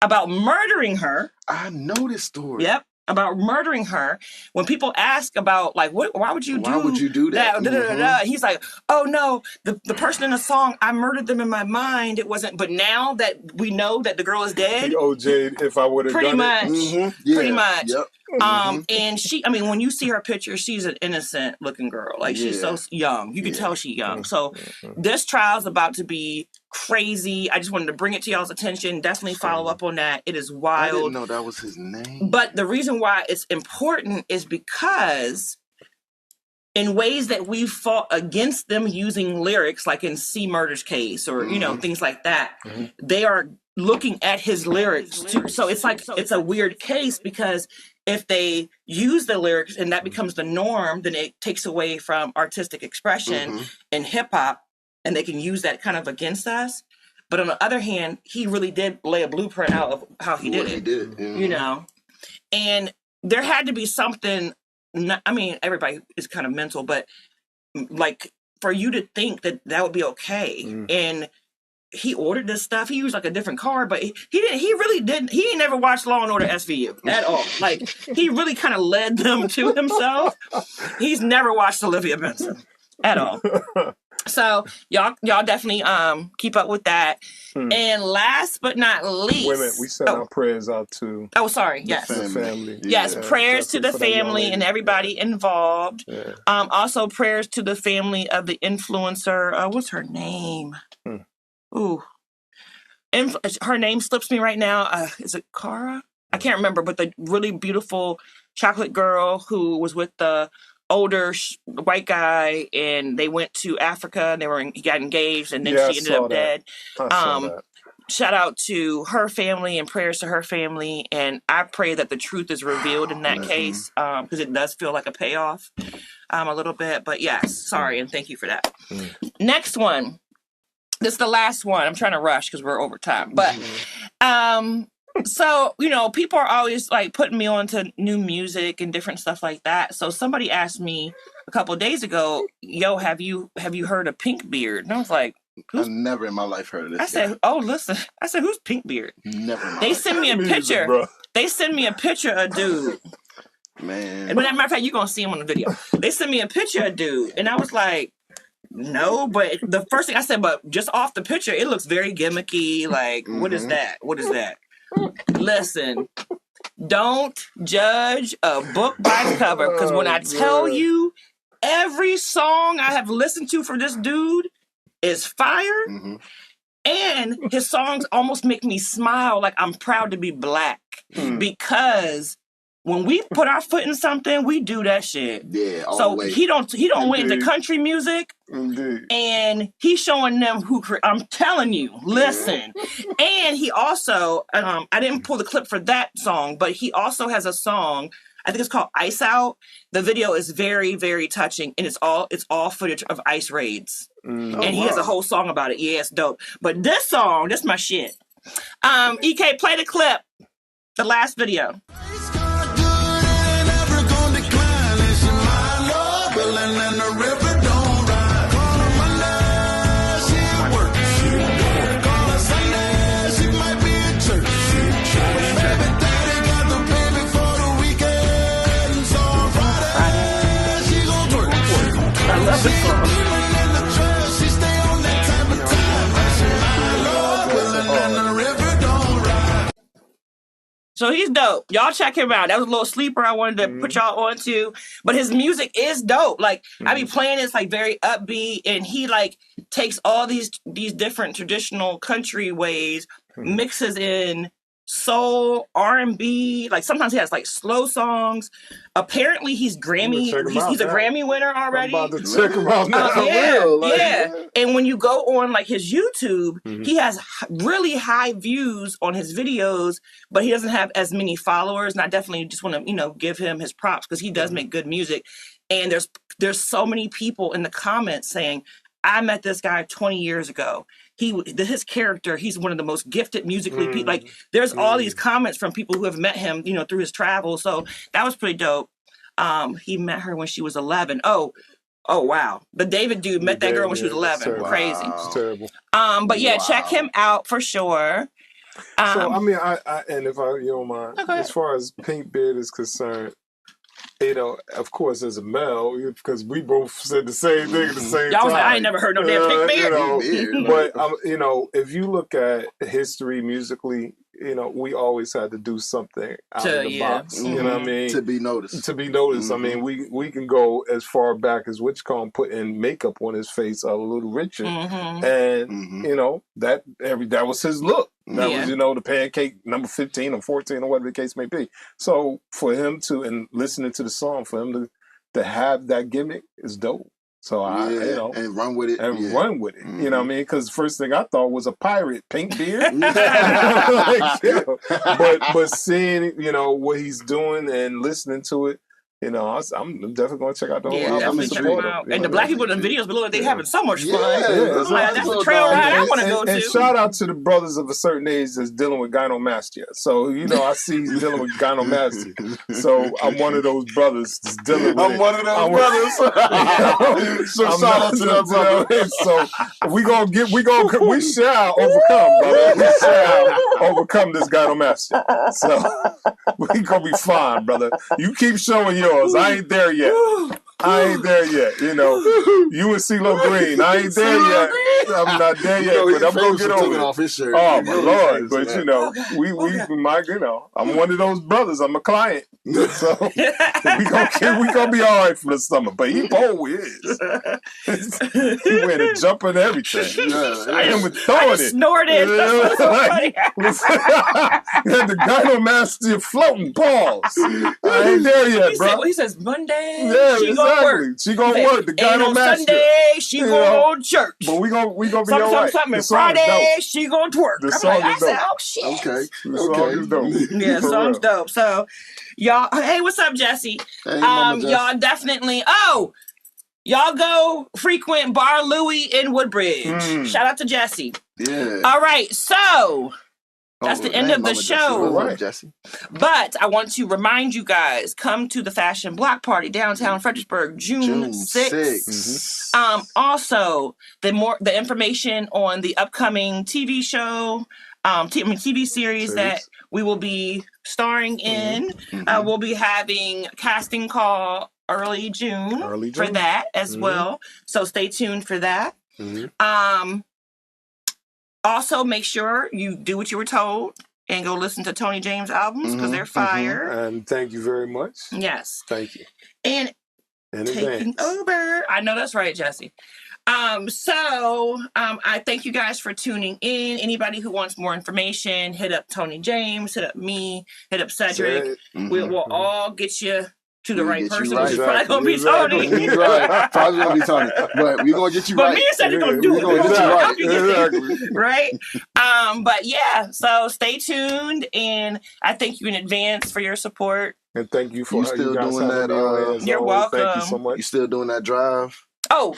about murdering her. I know this story. Yep, about murdering her. When people ask about, like, why would you do that? He's like, oh no, the person in the song, I murdered them in my mind. It wasn't, but now that we know that the girl is dead. The OJ, if I would have done it. Pretty much. Yep. And when you see her picture, she's an innocent looking girl. Like, she's so young. You can tell she's young. So this trial's about to be crazy. I just wanted to bring it to y'all's attention. Definitely follow up on that. It is wild. I didn't know that was his name. But the reason why it's important is because in ways that we've fought against them using lyrics, like in C Murder's case or, things like that, they are looking at his lyrics too. So it's like, it's a weird case because if they use the lyrics and that becomes the norm, then it takes away from artistic expression in hip hop. and they can use that kind of against us. But on the other hand, he really did lay a blueprint out of how he did it. He did, you know, and there had to be something. I mean, everybody is kind of mental, but like for you to think that would be okay, and he ordered this stuff. He used like a different car, but he didn't. He really didn't. He ain't never watched Law and Order SVU at all. Like he really kind of led them to himself. He's never watched Olivia Benson at all. So y'all definitely keep up with that. And last but not least, wait a minute, we sent our prayers out to. Oh, sorry. Yes, the family. Yes, prayers to the family and everybody involved. Yeah. Also prayers to the family of the influencer. What's her name? Ooh, her name slips me right now. Is it Cara? I can't remember, but the really beautiful chocolate girl who was with the older white guy, and they went to Africa, and he got engaged, and then she ended up dead. Shout out to her family and prayers to her family, and I pray that the truth is revealed in that case, because it does feel like a payoff a little bit. But yes, sorry, and thank you for that. Next one. This is the last one. I'm trying to rush because we're over time. But so, you know, people are always like putting me on to new music and different stuff like that. So somebody asked me a couple of days ago, yo, have you heard of Pinkbeard? And I was like, I've never in my life heard of this. I said, oh, listen. I said, who's Pinkbeard? Never. They send me a picture. Bro. They send me a picture of dude. Man. And as a matter of fact, you're going to see him on the video. They sent me a picture of dude. And I was like, no, but the first thing I said, but just off the picture, it looks very gimmicky. Like, what is that? What is that? Listen, don't judge a book by its cover, because when I tell you every song I have listened to for this dude is fire, and his songs almost make me smile like I'm proud to be black, because when we put our foot in something, we do that shit. Yeah. All so the way. he don't went into country music, and he's showing them who. I'm telling you, listen. And he also, I didn't pull the clip for that song, but he also has a song. I think it's called Ice Out. The video is very, very touching, and it's all footage of ice raids. And he has a whole song about it. Yeah, it's dope. But this song, this my shit. EK, play the clip. The last video. I love this song. So he's dope. Y'all check him out. That was a little sleeper I wanted to put y'all on to. But his music is dope. Like, I be playing it's like very upbeat, and he like takes all these different traditional country ways, mixes in soul, R&B. Like sometimes he has like slow songs. Apparently he's Grammy. He's a Grammy winner already. I'm about to check him out now. Yeah. And when you go on like his YouTube, he has really high views on his videos, but he doesn't have as many followers. And I definitely just want to, give him his props, because he does make good music. And there's so many people in the comments saying, I met this guy 20 years ago. His character, he's one of the most gifted musically people. Like, there's all these comments from people who have met him, through his travels. So that was pretty dope. He met her when she was 11. Oh, wow. The David dude met that girl when she was 11. Crazy. It's terrible. But yeah, check him out for sure. So, I mean, I and if you don't mind, as far as Pinkbeard is concerned, of course, as a male, because we both said the same thing at the same time. Y'all was like, I ain't never heard no damn Pinkbeard. But, if you look at history musically, we always had to do something out of the box. You know what I mean? To be noticed. I mean, we can go as far back as Witchcomb putting makeup on his face, a Little Richard, and that was his look. That was, the pancake number 15 or 14 or whatever the case may be. So for him and listening to the song, for him to have that gimmick is dope. So and run with it. Run with it. You know what I mean? Because the first thing I thought was a pirate, Pinkbeard. But seeing, what he's doing and listening to it, You know, I'm definitely going to check out the whole Yeah, album. definitely and check support them them. out. You know, And the black people in the videos below, they having so much fun. I'm like, that's the trail ride I want to go to. And shout out to the brothers of a certain age that's dealing with gynecomastia. So, you know, I see he's dealing with gynecomastia. So I'm one of those brothers that's dealing with I'm one of those brothers. So shout out to that brother. So we shall overcome, brother. We shall overcome this gynecomastia. So we gonna be fine, brother. You keep showing yours. I ain't there yet. You know, you and CeeLo Green. I ain't there yet. I'm not there yet, but I'm gonna get over it. Off his shirt. Oh my Lord! But you know, I'm one of those brothers. I'm a client, so we gonna be all right for the summer. But he is. He went and jumping and everything. I am with throwing it. Snorted. That's so funny. And the gynecomastia floating balls. I ain't there yet, bro. He says Monday. Yeah, she gonna work. She gonna work. The and on gynecomastia. Sunday she go to church. But we gonna be all right. Something. Friday she gonna twerk. The song is dope. Oh shit. Okay. The song is dope. Yeah, For song's real. dope. So y'all, hey, what's up, Jesse? Hey, Mama Jess. Y'all definitely. Y'all go frequent Bar Louie in Woodbridge. Shout out to Jesse. Yeah. All right, so that's the end of the show. Right, Jesse. But I want to remind you guys, come to the Fashion Block Party downtown Fredericksburg, June 6th. Also, the information on the upcoming TV show, TV series that we will be starring in. We'll be having a casting call early June for that as well. So stay tuned for that. Also, make sure you do what you were told and go listen to Tony James albums because they're fire. And thank you very much. Yes. Thank you. And taking over. I know that's right, Jesse. I thank you guys for tuning in. Anybody who wants more information, hit up Tony James, hit up me, hit up Cedric. We will all get you to the right person, which is probably going to be Tony. Right. Probably going to be Tony. But we're going to get you right. But me and Cedric going to do it. We're going to get you right. Right? But yeah, so stay tuned. And I thank you in advance for your support. And thank you for still doing that. You're welcome. Thank you so much. You still doing that drive? Oh,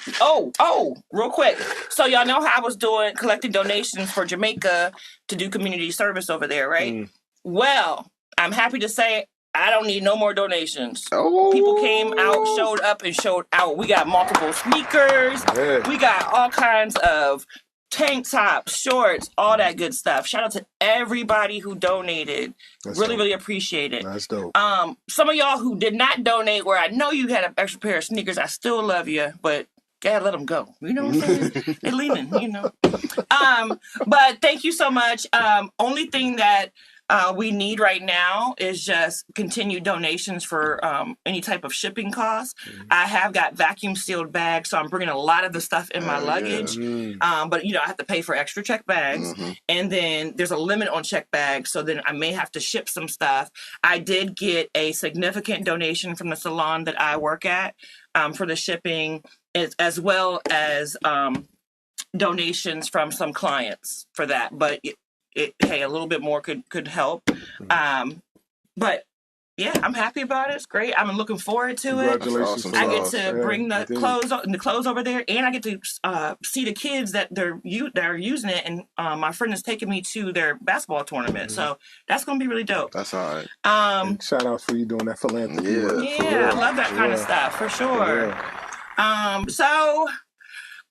real quick. So y'all know how I was collecting donations for Jamaica to do community service over there, right? Well, I'm happy to say I don't need no more donations. Oh. People came out, showed up, and showed out. We got multiple sneakers. Yeah. We got all kinds of tank tops, shorts, all that good stuff. Shout out to everybody who donated. That's really, dope. Really appreciate it. That's dope. Some of y'all who did not donate, where I know you had an extra pair of sneakers, I still love you, but gotta let them go. You know what I'm saying? They're leaving, you know. But thank you so much. Only thing that we need right now is just continued donations for any type of shipping costs. I have got vacuum sealed bags, so I'm bringing a lot of the stuff in my luggage. But I have to pay for extra check bags, and then there's a limit on check bags, so then I may have to ship some stuff. I did get a significant donation from the salon that I work at for the shipping, as well as donations from some clients for that. But hey, a little bit more could help. But yeah, I'm happy about it. It's great. I'm looking forward to it. Congratulations. I get to bring the clothes over there, and I get to see the kids that are using it. And my friend is taking me to their basketball tournament, so that's gonna be really dope. That's all right. And shout out for you doing that philanthropy. Yeah, I love that kind of stuff for sure. So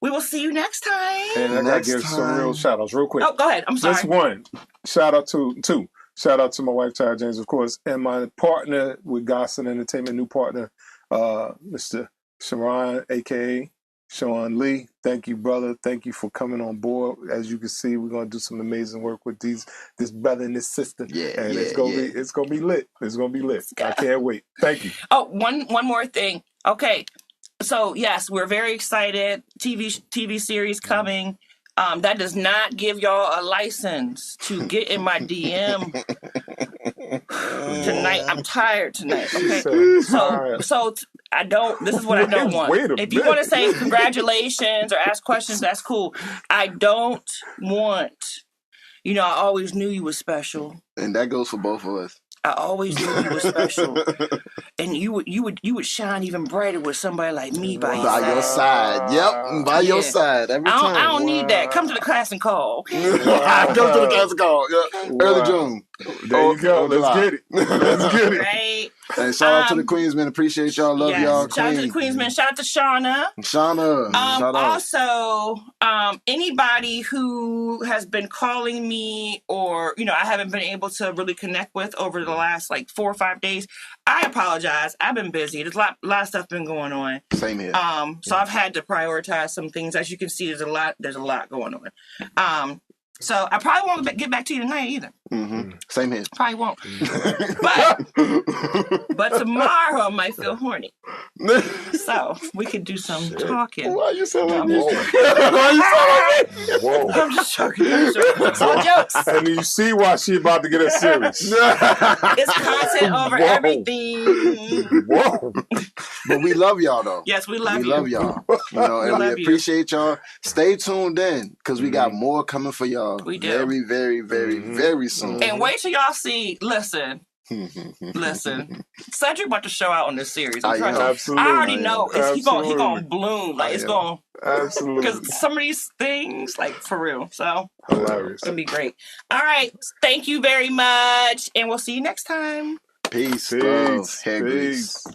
we will see you next time. And I gotta give some real shout outs real quick. Oh, go ahead. I'm sorry. Just one. Shout out to my wife, Tyra James, of course, and my partner with Goslin Entertainment, new partner, Mr. Sharon, a.k.a. Sean Lee. Thank you, brother. Thank you for coming on board. As you can see, we're going to do some amazing work with this brother and this sister. It's gonna be lit. It's gonna be lit. I can't wait. Thank you. Oh, one more thing. Okay. So, yes, we're very excited. TV series coming. That does not give y'all a license to get in my DM tonight. I'm tired tonight. Okay, so I don't. This is what I don't want. If you want to say congratulations or ask questions, that's cool. I don't want. I always knew you were special, and that goes for both of us. I always knew you were special, and you would shine even brighter with somebody like me by your side. Yep, by your side every time. I don't need that. Come to the class and call. Come to the class and call. Yeah. Early June. There you go. Let's get it. Let's get it. Right. Hey, shout out to the Queensmen. Appreciate y'all. Love y'all. Shout out to the Queensmen. Shout out to Shauna. Shout out. Also, anybody who has been calling me or, I haven't been able to really connect with over the last 4 or 5 days, I apologize. I've been busy. There's a lot of stuff been going on. Same here. So I've had to prioritize some things. As you can see, there's a lot going on. So I probably won't get back to you tonight either. Mm-hmm. Same here. Probably won't. but tomorrow I might feel horny. So we could do some talking. Why you so like me? Whoa. I'm just joking. It's all jokes. And you see why she about to get us serious. It's content over everything. Whoa. But we love y'all though. Yes, we love you. We love y'all. And we appreciate y'all. Stay tuned in because we got more coming for y'all. We do. Very, very, very, very soon. And wait till y'all see. Listen. Cedric about to show out on this series. Absolutely. I already know he gonna bloom. It's gonna absolutely because some of these things for real. So hilarious. It's gonna be great. All right. Thank you very much, and we'll see you next time. Peace. Peace. Hair grease.